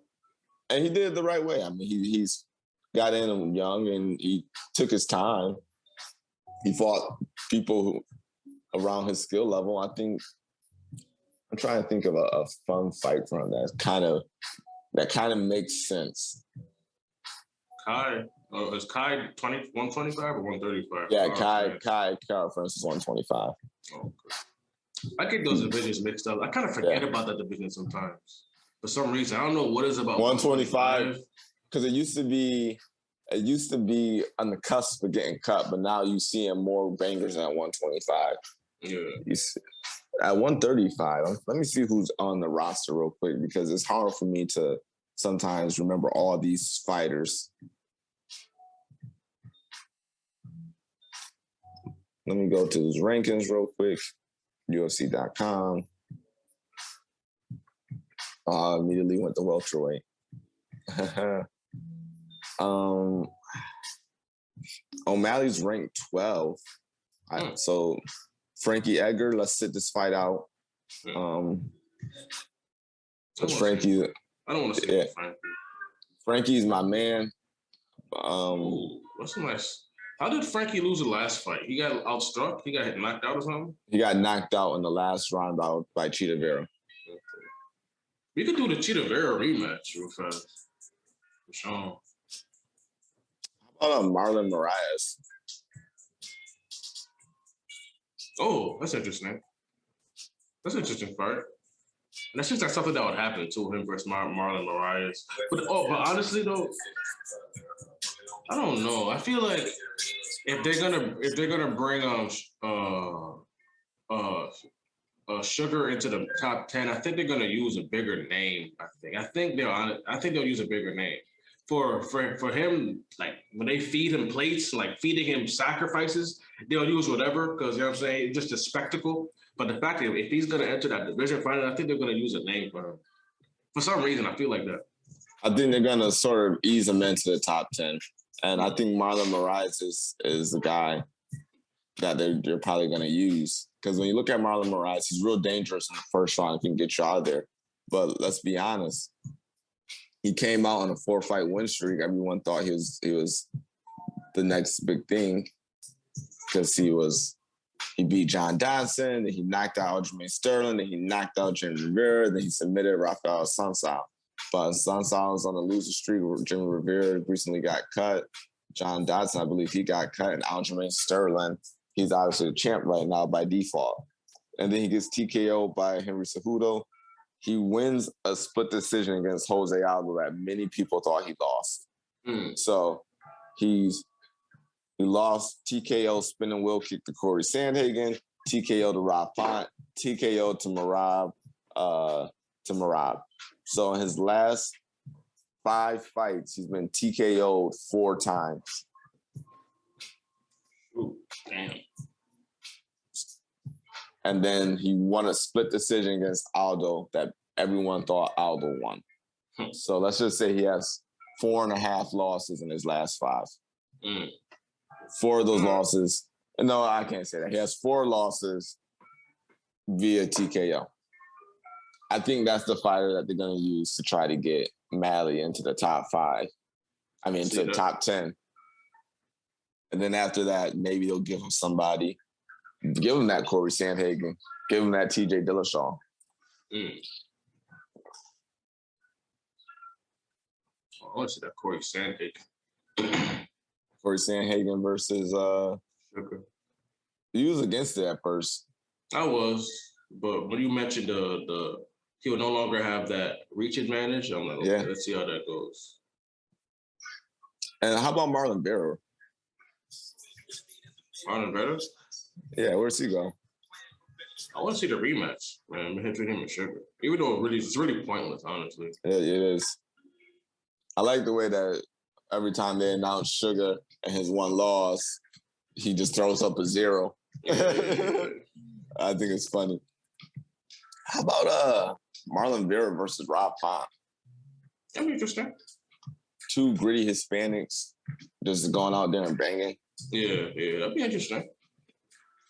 S2: And he did it the right way. I mean, he's got in young and he took his time. He fought people around his skill level. I think I'm trying to think of a fun fight for him that kind of makes sense.
S1: Kai. Is Kai 125 or 135?
S2: Yeah, Kai for instance, 125.
S1: Okay. I get those divisions mixed up. I kind of forget about that division sometimes. For some reason, I don't know what is about
S2: 125. Because it used to be on the cusp of getting cut, but now you seeing more bangers at 125.
S1: Yeah.
S2: At 135, let me see who's on the roster real quick, because it's hard for me to sometimes remember all these fighters. Let me go to his rankings real quick. UFC.com. Immediately went to welterweight. O'Malley's ranked 12. So Frankie Edgar, let's sit this fight out. Frankie,
S1: I don't want to see Frankie.
S2: Frankie's my man.
S1: What's nice? How did Frankie lose the last fight? He got outstruck? He got knocked out or something?
S2: He got knocked out in the last round by Cheetah Vera. Okay.
S1: We could do the Cheetah Vera rematch real fast. For sure.
S2: How about Marlon Moraes?
S1: Oh, that's interesting. That's an interesting fight. And that seems like something that would happen to him versus Marlon Moraes. But honestly though, I don't know. I feel like if they're gonna bring Sugar into the top 10, I think they're gonna use a bigger name. I think they'll use a bigger name for him. Like when they feed him plates, like feeding him sacrifices, they'll use whatever because you know what I'm saying, just a spectacle. But the fact that if he's gonna enter that division final, I think they're gonna use a name for him. For some reason, I feel like that.
S2: I think they're gonna sort of ease him into the top 10. And I think Marlon Moraes is the guy that they're probably going to use. Because when you look at Marlon Moraes, he's real dangerous in the first round. He can get you out of there. But let's be honest. He came out on a 4-fight win streak. Everyone thought he was the next big thing because he beat John Dodson, then he knocked out Aljamain Sterling, then he knocked out Jimmy Rivera, then he submitted Rafael Sunsao. But Sunsao was on a losing streak. Jimmy Rivera recently got cut. John Dodson, I believe he got cut. And Aljamain Sterling, he's obviously a champ right now by default. And then he gets TKO by Henry Cejudo. He wins a split decision against Jose Aldo that many people thought he lost. So he lost TKO spinning wheel kick to Corey Sandhagen, TKO to Rob Font, TKO to Marab. So in his last 5 fights, he's been TKO'd 4 times.
S1: Ooh, damn.
S2: And then he won a split decision against Aldo that everyone thought Aldo won. So let's just say he has 4.5 losses in his last 5. 4 of those losses. No, I can't say that. He has 4 losses via TKO. I think that's the fighter that they're going to use to try to get Malley into the top 5. I mean, to the top 10. And then after that, maybe they'll give him somebody. Give him that Corey Sandhagen. Give him that TJ Dillashaw.
S1: I want to see that Corey Sandhagen.
S2: Corey Sandhagen versus
S1: Sugar.
S2: He was against it at first.
S1: I was, but when you mentioned the he will no longer have that reach advantage, I'm like, okay, let's see how that goes.
S2: And how about Marlon Vera?
S1: Marlon Vera?
S2: Yeah, where's he go?
S1: I want to see the rematch, man, between him and Sugar. Even though it's really pointless, honestly.
S2: Yeah, it is. I like the way that every time they announce Sugar and his one loss, he just throws up a 0. I think it's funny. How about Marlon Vera versus Rob Font?
S1: That'd be interesting.
S2: 2 gritty Hispanics just going out there and banging.
S1: Yeah, that'd be interesting.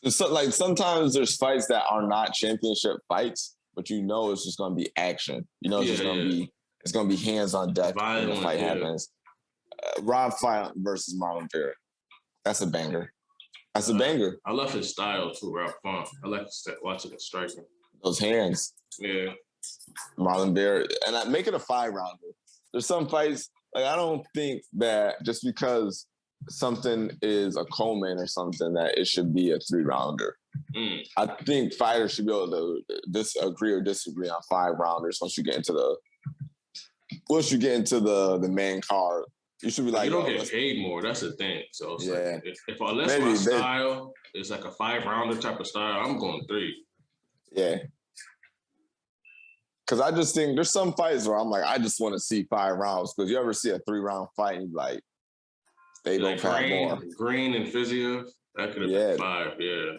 S2: So, like sometimes there's fights that are not championship fights, but you know it's just gonna be action. You know it's gonna be hands on deck when the fight happens. Rob Font versus Marlon Vera. That's a banger. That's a banger.
S1: I love his style too, Rob Font. I like watching it striking.
S2: Those hands.
S1: Yeah.
S2: Marlon Vera. And I make it a 5-rounder. There's some fights, like I don't think that just because something is a Coleman or something that it should be a 3-rounder. I think fighters should be able to disagree or disagree on 5-rounders once you get into the main card. You should be like,
S1: you don't get paid more. That's the thing. So it's like, if unless
S2: maybe
S1: my style is like a 5-rounder type of style, I'm going 3.
S2: Yeah. Because I just think there's some fights where I'm like, I just want to see 5 rounds. Because you ever see a 3-round fight and you're like, they don't have more.
S1: Green and Fiziev. That could have
S2: Yeah.
S1: been 5. Yeah.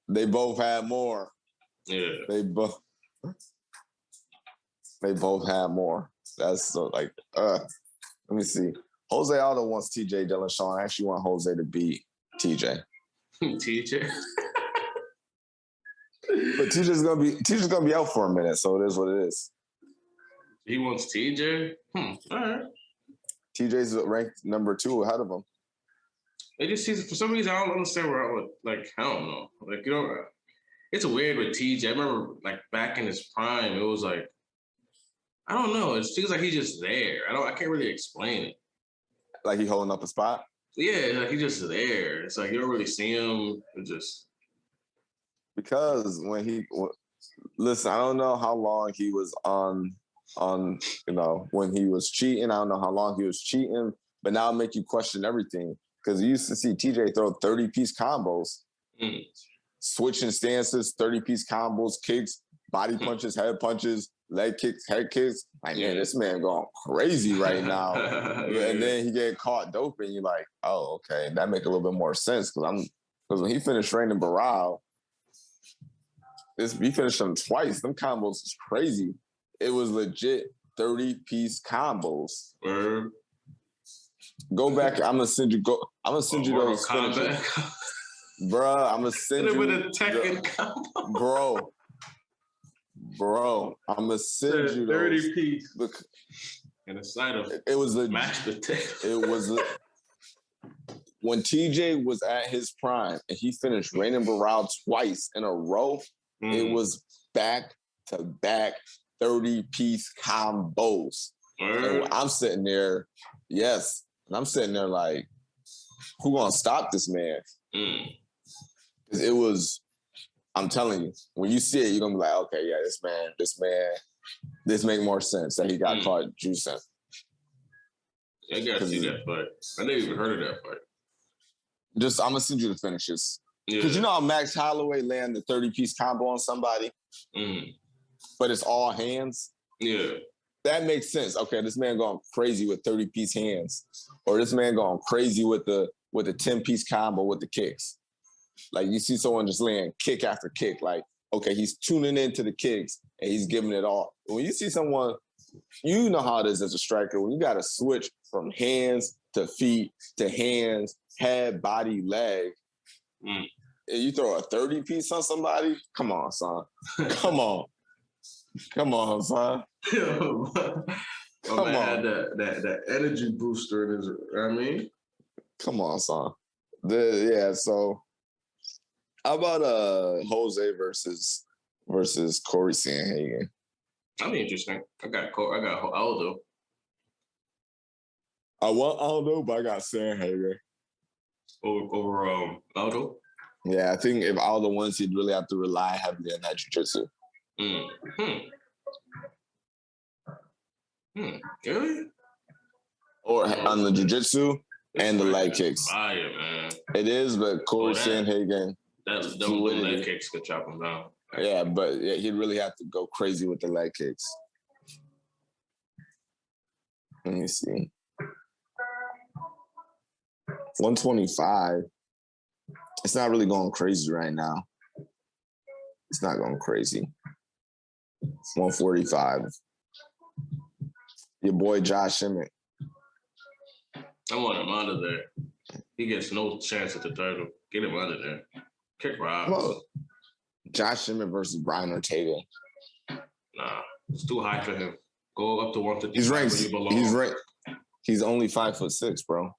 S2: They both had more.
S1: Yeah.
S2: They both had more. That's so like, let me see. Jose Aldo wants TJ Dillashaw. I actually want Jose to beat TJ.
S1: TJ.
S2: But TJ's gonna be out for a minute, so it is what it is.
S1: He wants TJ. All right.
S2: TJ's ranked number 2 ahead of him.
S1: It just seems for some reason I don't understand where I would like. I don't know. Like it's weird with TJ. I remember like back in his prime, it was like I don't know. It feels like he's just there. I can't really explain it.
S2: Like he holding up a spot.
S1: Yeah, like he's just there. It's like you don't really see him. It just
S2: because listen, I don't know how long he was on when he was cheating. I don't know how long he was cheating, but now it make you question everything because you used to see TJ throw 30-piece combos, switching stances, 30-piece combos, kicks, body punches, head punches, leg kicks, head kicks. Like, man, this man going crazy right now. And then he get caught doping. You're like, oh, okay, that make a little bit more sense because when he finished training Barral, he finished them twice. Them combos is crazy. It was legit 30-piece combos. Go back. I'm gonna send you. I'm gonna send you those finishes. Bruh, I'm gonna send you. Bro, I'm gonna send you those
S1: 30-piece. And a side of
S2: it was
S1: mashed potato.
S2: It was when TJ was at his prime and he finished Rainin Barral twice in a row. It was back-to-back 30-piece combos. And I'm sitting there, yes, and I'm sitting there like, who gonna stop this man? It was. I'm telling you, when you see it, you're gonna be like, okay, yeah, this make more sense that he got caught juicing.
S1: I gotta see that fight. I never even heard of that fight.
S2: I'm gonna send you the finishes. Because you know how Max Holloway landed the 30-piece combo on somebody, but it's all hands?
S1: Yeah.
S2: That makes sense. Okay, this man going crazy with 30-piece hands. Or this man going crazy with the 10-piece combo with the kicks. Like you see someone just laying kick after kick. Like, okay, he's tuning into the kicks and he's giving it all. When you see someone, you know how it is as a striker. When you got to switch from hands to feet to hands, head, body, leg, and you throw a 30-piece on somebody? Come on, son. Come on. Come on, son.
S1: Come on. Had that energy booster in his, I mean?
S2: Come on, son. So how about Jose versus Corey Sandhagen?
S1: That'd be interesting. I got Aldo.
S2: I want Aldo, but I got Sandhagen.
S1: Over Aldo?
S2: Yeah, I think if Aldo wins, he'd really have to rely heavily on that jiu-jitsu.
S1: Really?
S2: Or on the jiu-jitsu and the leg kicks.
S1: Fire, man.
S2: It is, but Corey Sandhagen.
S1: Those leg kicks could chop him down.
S2: Yeah, but he'd really have to go crazy with the leg kicks. Let me see. 125. It's not really going crazy right now. It's not going crazy. 145. Your boy Josh Emmett.
S1: I want him out of there. He gets no chance at the title. Get him out of there. Kick Rob.
S2: Josh Emmett versus Brian Ortega.
S1: Nah, it's too high for him. Go up to 155.
S2: He's ranked. He's ranked. He's only 5'6", bro.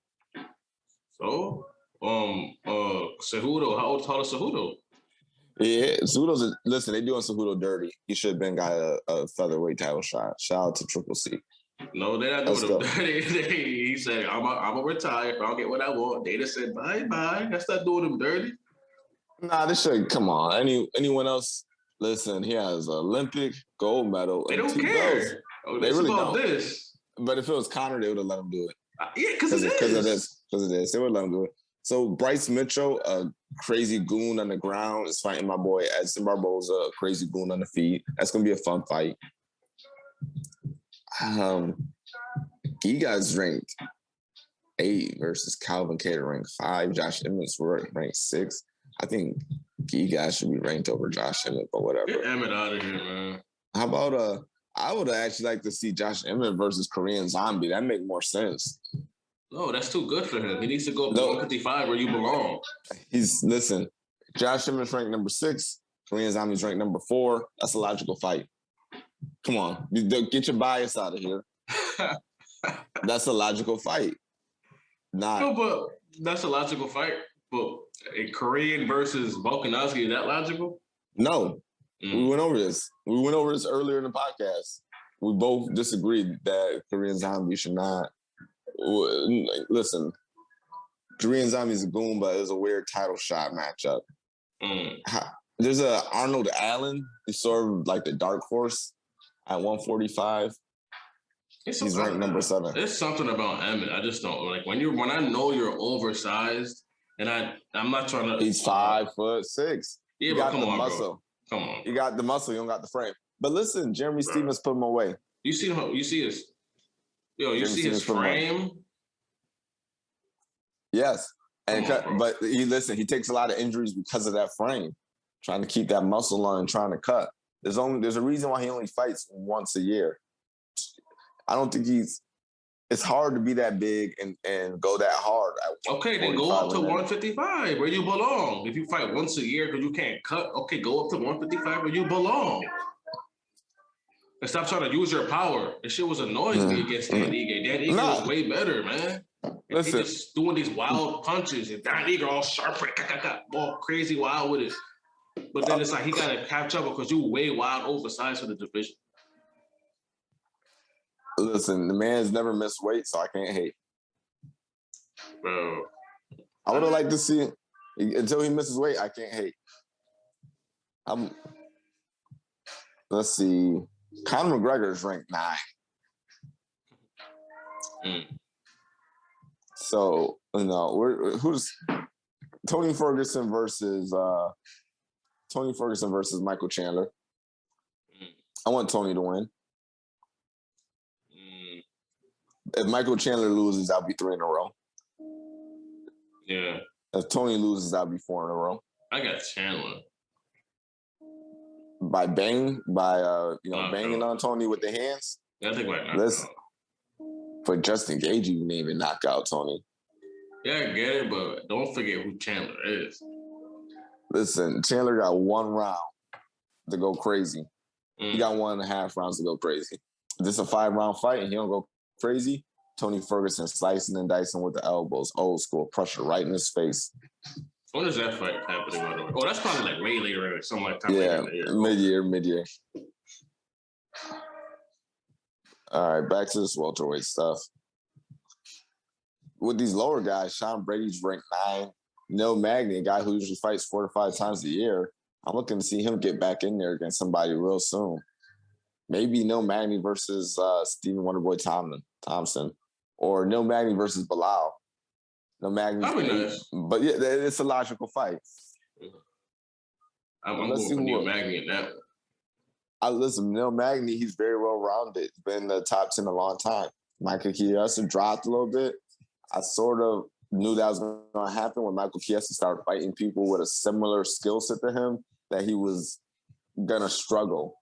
S1: So, Cejudo. How tall is Cejudo?
S2: Yeah, Cejudo's listen. They doing Cejudo dirty. He should have been got a featherweight title shot. Shout out to Triple C.
S1: No, they're not doing him dirty. He said, "I'm gonna retire if I don't get what I want." They just said, "Bye. That's not doing him dirty."
S2: Nah, this should come on. Anyone else? Listen, he has an Olympic gold medal.
S1: They don't care.
S2: They really don't.
S1: This.
S2: But if it was Conor, they would have let him do it.
S1: Yeah, because of this.
S2: They would let him do it. So Bryce Mitchell, a crazy goon on the ground, is fighting my boy Edson Barboza, a crazy goon on the feet. That's gonna be a fun fight. Giga's ranked 8 versus Calvin Kattar ranked 5. Josh Emmett ranked 6. I think Giga should be ranked over Josh Emmett, but whatever.
S1: Get Emmett out of here, man.
S2: How about I would actually like to see Josh Emmett versus Korean Zombie. That make more sense.
S1: No, that's too good for him. He needs to go up to 155 where you belong.
S2: Listen, Josh Emmett's ranked number 6. Korean Zombie's ranked number 4. That's a logical fight. Come on. Get your bias out of here. That's a logical fight.
S1: No, but that's a logical fight. But a Korean versus Volkanovski, is that logical?
S2: No. We went over this. We went over this earlier in the podcast. We both disagreed that Korean Zombie should not. Listen, Korean Zombie's a goon, but it's a weird title shot matchup. There's a Arnold Allen. He's sort of like the dark horse at 145. He's ranked number 7.
S1: There's something about Emmett. I just don't like when I know you're oversized, and I'm not trying to.
S2: He's 5'6".
S1: Yeah,
S2: but
S1: come on,
S2: muscle.
S1: Bro. Come on.
S2: You got the muscle. You don't got the frame. But listen, Jeremy Stevens put him away.
S1: You see him. You see his. You see his frame.
S2: Yes, but he takes a lot of injuries because of that frame, trying to keep that muscle on and trying to cut. There's a reason why he only fights once a year. I don't think it's hard to be that big and go that hard.
S1: Okay, then go up to 155 where you belong. If you fight once a year because you can't cut, okay, go up to 155 where you belong. And stop trying to use your power. This shit was annoying me against Dan Ige. Dan Ige was way better, man. Listen, he's just doing these wild punches and Dan Ige all sharp, all crazy wild with it. But then it's like he got to catch up because you way wild oversized for the division.
S2: Listen, the man's never missed weight, so I can't hate.
S1: Bro.
S2: I would have liked to see it. Until he misses weight, I can't hate. Let's see. Conor McGregor is ranked 9. So, who's Tony Ferguson versus Michael Chandler? I want Tony to win. If Michael Chandler loses, that'll be 3 in a row.
S1: Yeah.
S2: If Tony loses, that'll be 4 in a row.
S1: I got Chandler.
S2: Banging on Tony with the hands.
S1: Yeah, I think right now.
S2: For Justin Gage, you didn't even knock out Tony.
S1: Yeah, I get it, but don't forget who Chandler is.
S2: Listen, Chandler got 1 round to go crazy. He got 1.5 rounds to go crazy. If this is a 5-round fight and he don't go crazy, Tony Ferguson slicing and dicing with the elbows, old school pressure right in his face.
S1: When is that fight happening, by the way? Oh, that's probably like way later, or something like that.
S2: Yeah, mid-year. All right, back to this welterweight stuff. With these lower guys, Sean Brady's ranked 9. Neil Magny, a guy who usually fights 4 to 5 times a year, I'm looking to see him get back in there against somebody real soon. Maybe Neil Magny versus Stephen Wonderboy Thompson, or Neil Magny versus Bilal. Neil Magny,
S1: nice.
S2: But yeah, it's a logical fight.
S1: I'm going for Neil Magny in that one.
S2: Listen, Neil Magny, he's very well-rounded. Been in the top 10 a long time. Michael Chiesa dropped a little bit. I sort of knew that was going to happen when Michael Chiesa started fighting people with a similar skill set to him, that he was going to struggle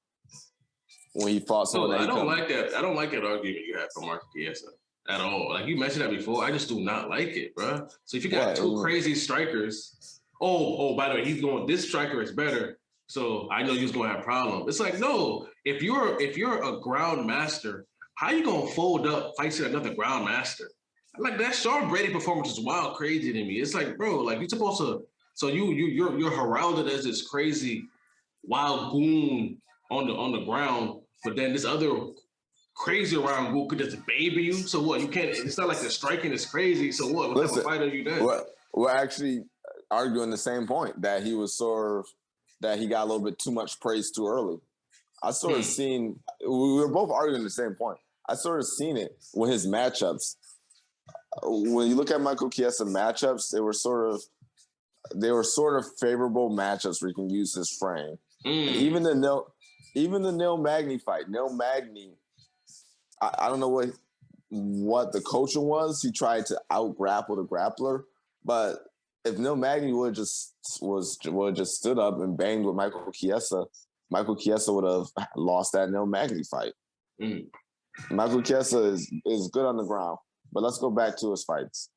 S2: when he fought someone.
S1: I don't like that. I don't like that argument you had for Michael Chiesa at all. Like you mentioned that before. I just do not like it, bro. So if you got 2 crazy strikers, by the way, he's going, this striker is better. So I know you're going to have a problem. It's like, no, if you're a ground master, how you going to fold up fighting another ground master? Like that Sean Brady performance is wild crazy to me. It's like, bro, like you're supposed to, so you're heralded as this crazy wild goon on the ground, but then this other crazy around goon could just baby you. So what? You can't. It's not like the striking is crazy. So what? What type of fight are you then?
S2: We're actually arguing the same point, that he was that he got a little bit too much praise too early. I sort of seen. We were both arguing the same point. I sort of seen it with his matchups. When you look at Michael Chiesa matchups, they were sort of favorable matchups where you can use his frame. Even the Neil Magny fight. Neil Magny, I don't know what what the coaching was. He tried to out grapple the grappler, but if Neil Magny would just stood up and banged with Michael Chiesa would have lost that Neil Magny fight.
S1: Mm.
S2: Michael Chiesa is good on the ground, but let's go back to his fights.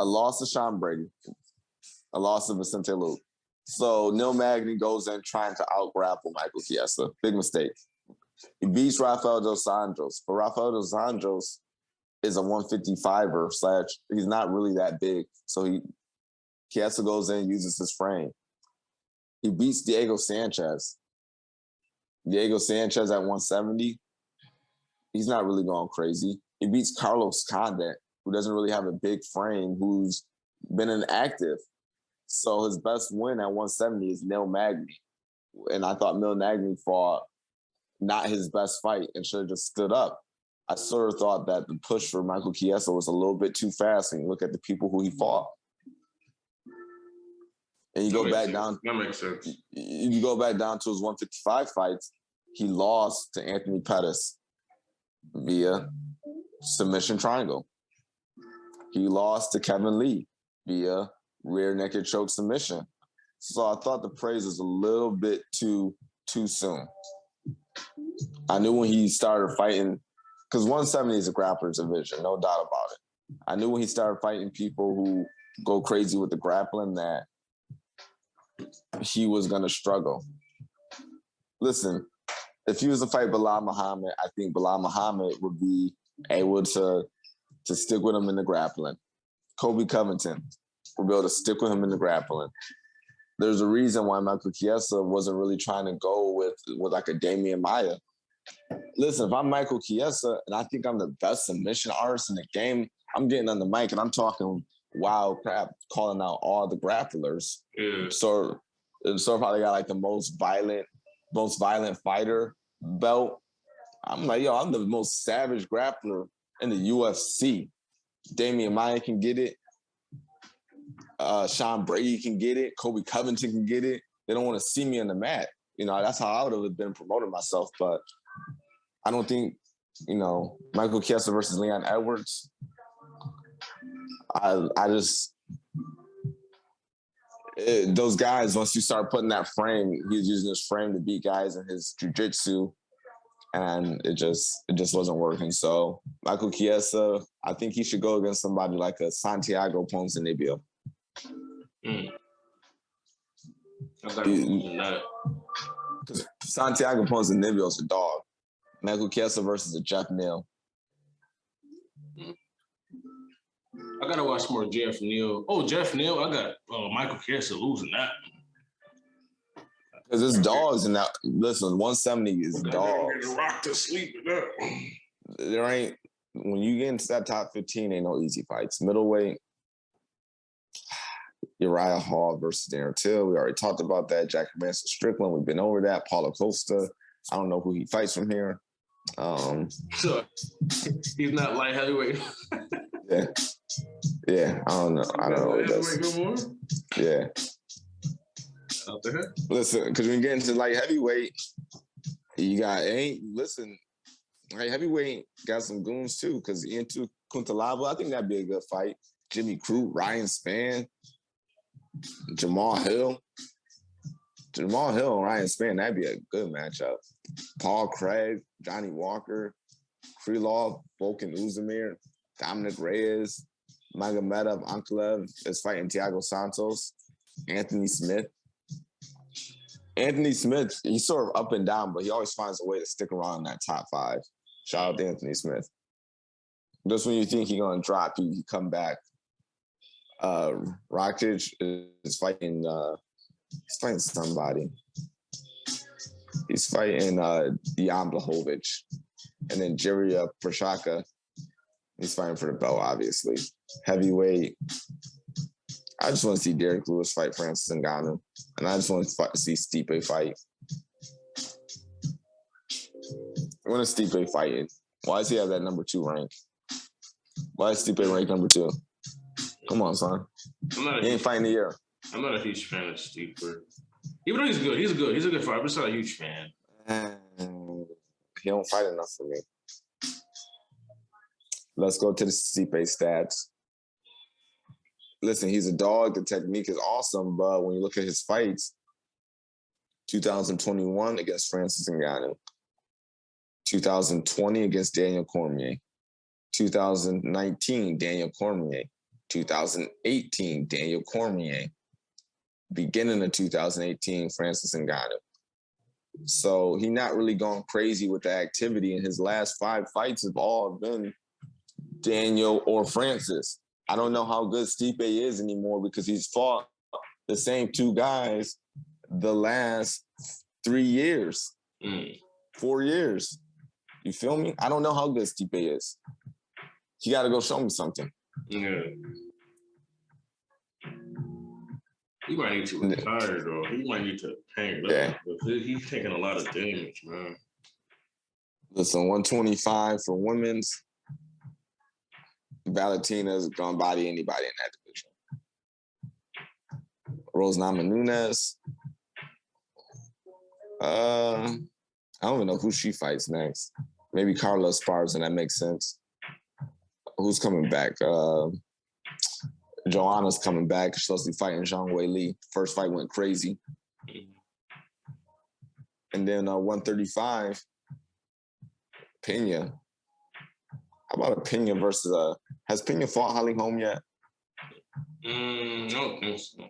S2: A loss to Sean Brady, a loss to Vicente Luque. So Neil Magny goes in trying to out-grapple Michael Chiesa. Big mistake. He beats Rafael dos Anjos, but Rafael dos Anjos is a 155er / he's not really that big. So Chiesa goes in and uses his frame. He beats Diego Sanchez. Diego Sanchez at 170. He's not really going crazy. He beats Carlos Condit, who doesn't really have a big frame, who's been inactive. So his best win at 170 is Neil Magny. And I thought Neil Magny fought not his best fight and should have just stood up. I sort of thought that the push for Michael Chiesa was a little bit too fast when you look at the people who he fought. And you go back down.
S1: That makes sense.
S2: You go back down to his 155 fights. He lost to Anthony Pettis via submission triangle. He lost to Kevin Lee via rear naked choke submission. So I thought the praise was a little bit too soon. I knew when he started fighting, because 170 is a grappler's division, no doubt about it. I knew when he started fighting people who go crazy with the grappling that he was going to struggle. Listen, if he was to fight Bilal Muhammad, I think Bilal Muhammad would be able to stick with him in the grappling. Kobe Covington would be able to stick with him in the grappling. There's a reason why Michael Chiesa wasn't really trying to go with like a Damian Maia. Listen, if I'm Michael Chiesa and I think I'm the best submission artist in the game, I'm getting on the mic and I'm talking wild crap, calling out all the grapplers.
S1: Yeah.
S2: So probably got like the most violent fighter belt. I'm like, yo, I'm the most savage grappler in the UFC. Damian Maia can get it. Sean Brady can get it. Kobe Covington can get it. They don't want to see me on the mat. You know, that's how I would have been promoting myself. But I don't think, Michael Chiesa versus Leon Edwards. Those guys, once you start putting that frame, he's using his frame to beat guys in his jiu-jitsu, and it just wasn't working. So Michael Chiesa, I think he should go against somebody like a Santiago Ponzinibbio. Because Santiago Ponzinibbio is a dog. Michael Chiesa versus a Jeff Neal.
S1: I gotta watch more Jeff Neal. Oh, Jeff Neal, I got Michael Chiesa losing that.
S2: Because it's dogs in that. Listen, 170 is dogs.
S1: Rock to sleep with that.
S2: There ain't, when you get into that top 15, ain't no easy fights. Middleweight, Uriah Hall versus Darren Till. We already talked about that. Jack Manson Strickland, we've been over that. Paulo Costa, I don't know who he fights from here.
S1: So he's not light heavyweight.
S2: Yeah, I don't know what that's.
S1: No more?
S2: Yeah.
S1: Out there.
S2: Listen, because when you get into light heavyweight, you got light heavyweight got some goons too. Because into Kuntalaba, I think that'd be a good fight. Jimmy Crute, Ryan Spann, Jamal Hill and Ryan Spann, that'd be a good matchup. Paul Craig, Johnny Walker, Krylov, Volkan Uzumir, Dominic Reyes, Magomedov Ankalev is fighting Thiago Santos, Anthony Smith. Anthony Smith, he's sort of up and down, but he always finds a way to stick around in that top 5. Shout out to Anthony Smith. Just when you think he's going to drop, he come back. Rakic is fighting somebody. He's fighting Jan Blachowicz. And then Jiria Prochazka, he's fighting for the belt, obviously. Heavyweight. I just want to see Derek Lewis fight Francis Ngannou. And I just want to see Stipe fight. I want to Stipe fighting. Why does he have that number 2 rank? Why is Stipe ranked number 2? Come on, son. He ain't fighting the year.
S1: I'm not a huge fan of Stipe. Even though he's good. He's a good fighter. I'm just not a huge fan.
S2: He don't fight enough for me. Let's go to the Stipe stats. Listen, he's a dog. The technique is awesome, but when you look at his fights, 2021 against Francis Ngannou, 2020 against Daniel Cormier, 2019 Daniel Cormier, 2018 Daniel Cormier, beginning of 2018 Francis Ngannou. So he's not really going crazy with the activity, and his last 5 fights have all been Daniel or Francis. I don't know how good Stipe is anymore because he's fought the same 2 guys the last 3 years, 4 years. You feel me? I don't know how good Stipe is. He got to go show me something.
S1: Yeah. He might need to retire, though. He might need to hang up.
S2: Yeah.
S1: He's taking a lot of damage, man.
S2: Listen, 125 for women's. Valentina's going to body anybody in that division. Rose Namajunas. I don't even know who she fights next. Maybe Carla Esparza, and that makes sense. Who's coming back? Joanna's coming back. She's supposed to be fighting Zhang Wei Li. First fight went crazy. And then 135, Pena. How about a Pena versus has Pena fought Holly Holm yet?
S1: I don't think so.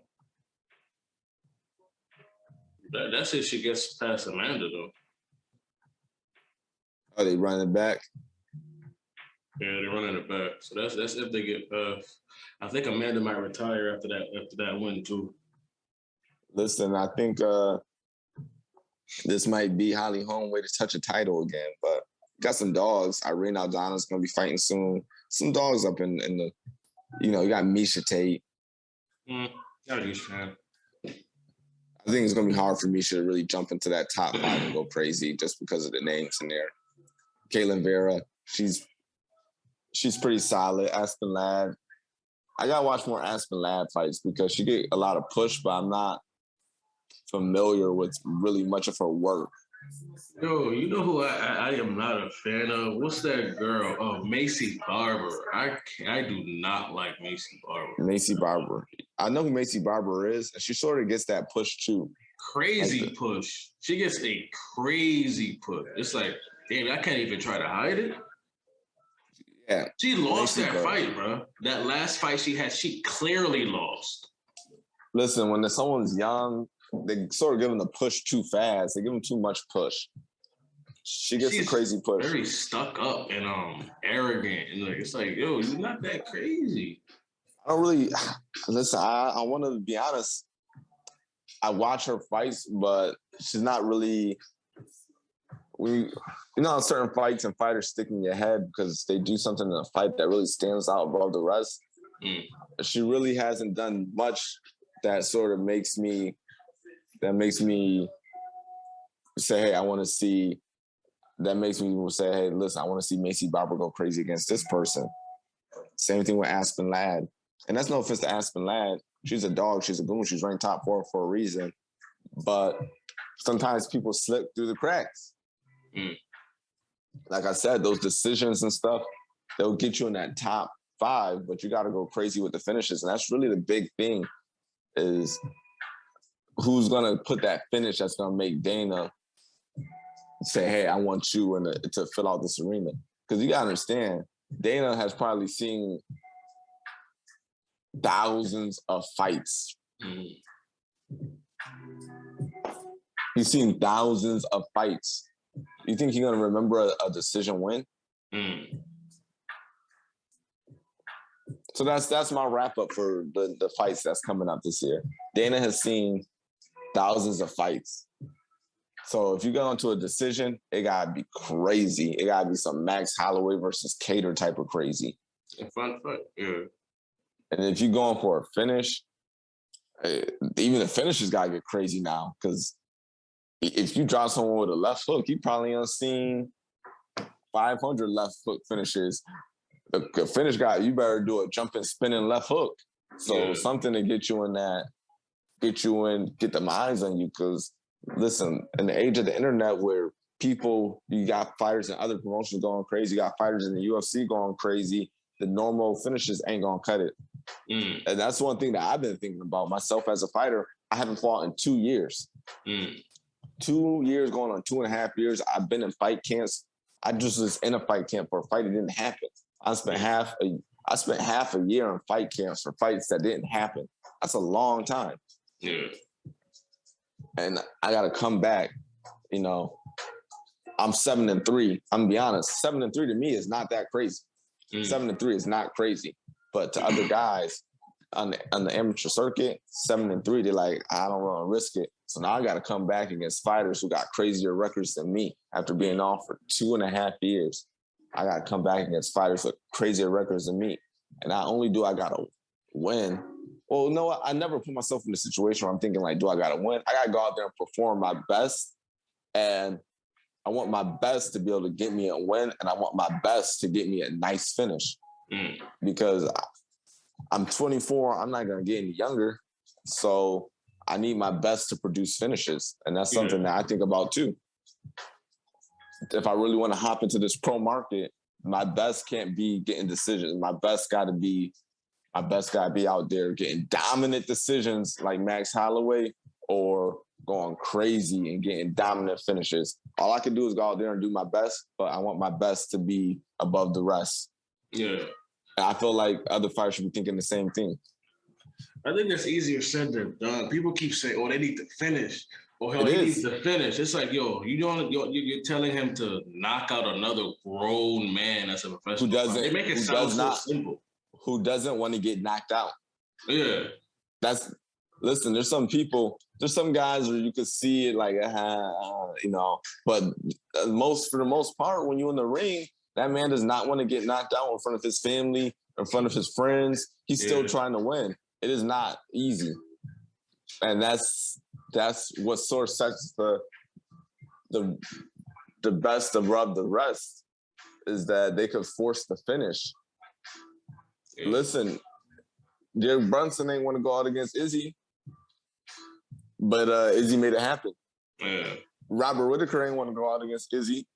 S1: That's if she gets past Amanda, though.
S2: Are they running back?
S1: Yeah, they're running it back. So that's if they get past. I think Amanda might retire after that win too.
S2: Listen, I think this might be Holly Holm way to touch a title again, but got some dogs. Irene Aldana's gonna be fighting soon. Some dogs up in the, you got Misha Tate.
S1: Gotta use fan.
S2: I think it's gonna be hard for Misha to really jump into that top 5 and go crazy just because of the names in there. Caitlin Vera, she's pretty solid. Aspen Ladd. I gotta watch more Aspen Ladd fights because she get a lot of push, but I'm not familiar with really much of her work.
S1: Yo, you know who I am not a fan of? What's that girl? Oh, Macy Barber. I do not like Macy Barber.
S2: Macy Barber. I know who Macy Barber is, and she sort of gets that push too.
S1: Crazy push. She gets a crazy push. It's like, damn, I can't even try to hide it.
S2: Yeah.
S1: She lost that fight, bro. That last fight she had, she clearly lost.
S2: Listen, when someone's young, they sort of give them the push too fast. They give them too much push. She's a crazy push.
S1: Very stuck up and arrogant. And it's like, yo, you're not that crazy.
S2: I don't really listen. I want to be honest. I watch her fights, but she's not really. Certain fights and fighters stick in your head because they do something in a fight that really stands out above the rest. She really hasn't done much that sort of makes me say, hey, I want to see. That makes me say, hey, listen, I want to see Macy Barber go crazy against this person. Same thing with Aspen Ladd. And that's no offense to Aspen Ladd. She's a dog. She's a goon. She's ranked top 4 for a reason. But sometimes people slip through the cracks. Like I said, those decisions and stuff, they'll get you in that top 5, but you got to go crazy with the finishes. And that's really the big thing is who's going to put that finish that's going to make Dana say, hey, I want you to fill out this arena. Because you got to understand, Dana has probably seen thousands of fights. He's seen thousands of fights. You think he's going to remember a decision win? So that's my wrap up for the fights that's coming up this year. Dana has seen thousands of fights. So if you get onto a decision, it got to be crazy. It got to be some Max Holloway versus Kattar type of crazy.
S1: A fun fight, yeah.
S2: And if you're going for a finish, even the finishes got to get crazy now because if you drop someone with a left hook, you probably done seen 500 left hook finishes. The finish guy, you better do a jumping, spinning left hook. So something to get the eyes on you because listen, in the age of the internet where you got fighters and other promotions going crazy, you got fighters in the UFC going crazy, the normal finishes ain't gonna cut it. And that's one thing that I've been thinking about myself as a fighter. I haven't fought in 2 years. 2 years going on 2.5 years. I've been in fight camps. I just was in a fight camp for a fight. It didn't happen. I spent half a year in fight camps for fights that didn't happen. That's a long time.
S1: Yeah.
S2: And I got to come back. You know, I'm 7-3. I'm gonna be honest. 7-3 to me is not that crazy. 7-3 is not crazy, but to other guys on the amateur circuit, 7-3, they're like, I don't want to risk it. So now I got to come back against fighters who got crazier records than me after being off for 2.5 years. I got to come back against fighters with crazier records than me. And not only do I got to win, well, no, I never put myself in a situation where I'm thinking like, do I got to win? I got to go out there and perform my best. And I want my best to be able to get me a win. And I want my best to get me a nice finish. Because I'm 24. I'm not going to get any younger. So I need my best to produce finishes. And that's something that I think about too. If I really want to hop into this pro market, my best can't be getting decisions. My best got to be out there getting dominant decisions like Max Holloway or going crazy and getting dominant finishes. All I can do is go out there and do my best, but I want my best to be above the rest.
S1: Yeah.
S2: And I feel like other fighters should be thinking the same thing.
S1: I think that's easier said than done. People keep saying, "Oh, they need to finish," or "Hell, he needs to finish." It's like, yo, you're telling him to knock out another grown man as a professional. They make it sound so simple.
S2: Who doesn't want to get knocked out?
S1: Yeah.
S2: Listen, there's some guys where you could see it like, you know, but for the most part, when you're in the ring, that man does not want to get knocked out in front of his family, in front of his friends. He's still trying to win. It is not easy. And that's what sort of sets the best above the rest, is that they could force the finish. Yeah. Listen, Derek Brunson ain't want to go out against Izzy, but Izzy made it happen.
S1: Yeah.
S2: Robert Whitaker ain't want to go out against Izzy,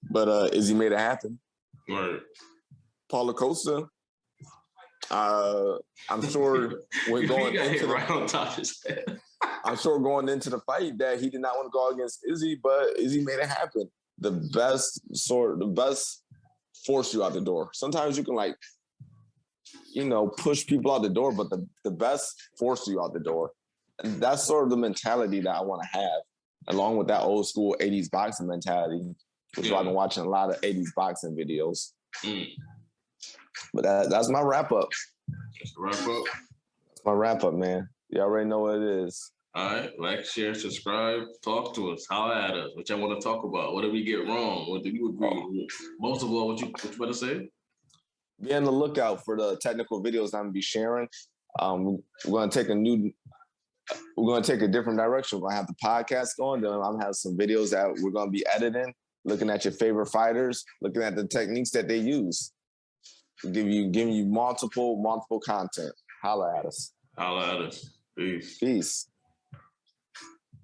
S2: but Izzy made it happen.
S1: Right.
S2: Paulo Costa, I'm sure when going into
S1: right on top of his head.
S2: I'm sure going into the fight that he did not want to go against Izzy, but Izzy made it happen. The best force you out the door. Sometimes you can push people out the door, but the best force you out the door. And that's sort of the mentality that I want to have, along with that old school 80s boxing mentality, which I've been watching a lot of 80s boxing videos. But that's my wrap up.
S1: That's the wrap up.
S2: That's my wrap up, man. You already know what it is.
S1: All right. Like, share, subscribe, talk to us, holler at us, what y'all want to talk about. What did we get wrong? What do you agree with? Most of all, what you better say?
S2: Be on the lookout for the technical videos I'm gonna be sharing. We're gonna take a different direction. We're gonna have the podcast going, then I'm gonna have some videos that we're gonna be editing, looking at your favorite fighters, looking at the techniques that they use. Giving you multiple content. Holla at us.
S1: Holla at us. Peace.
S2: Peace.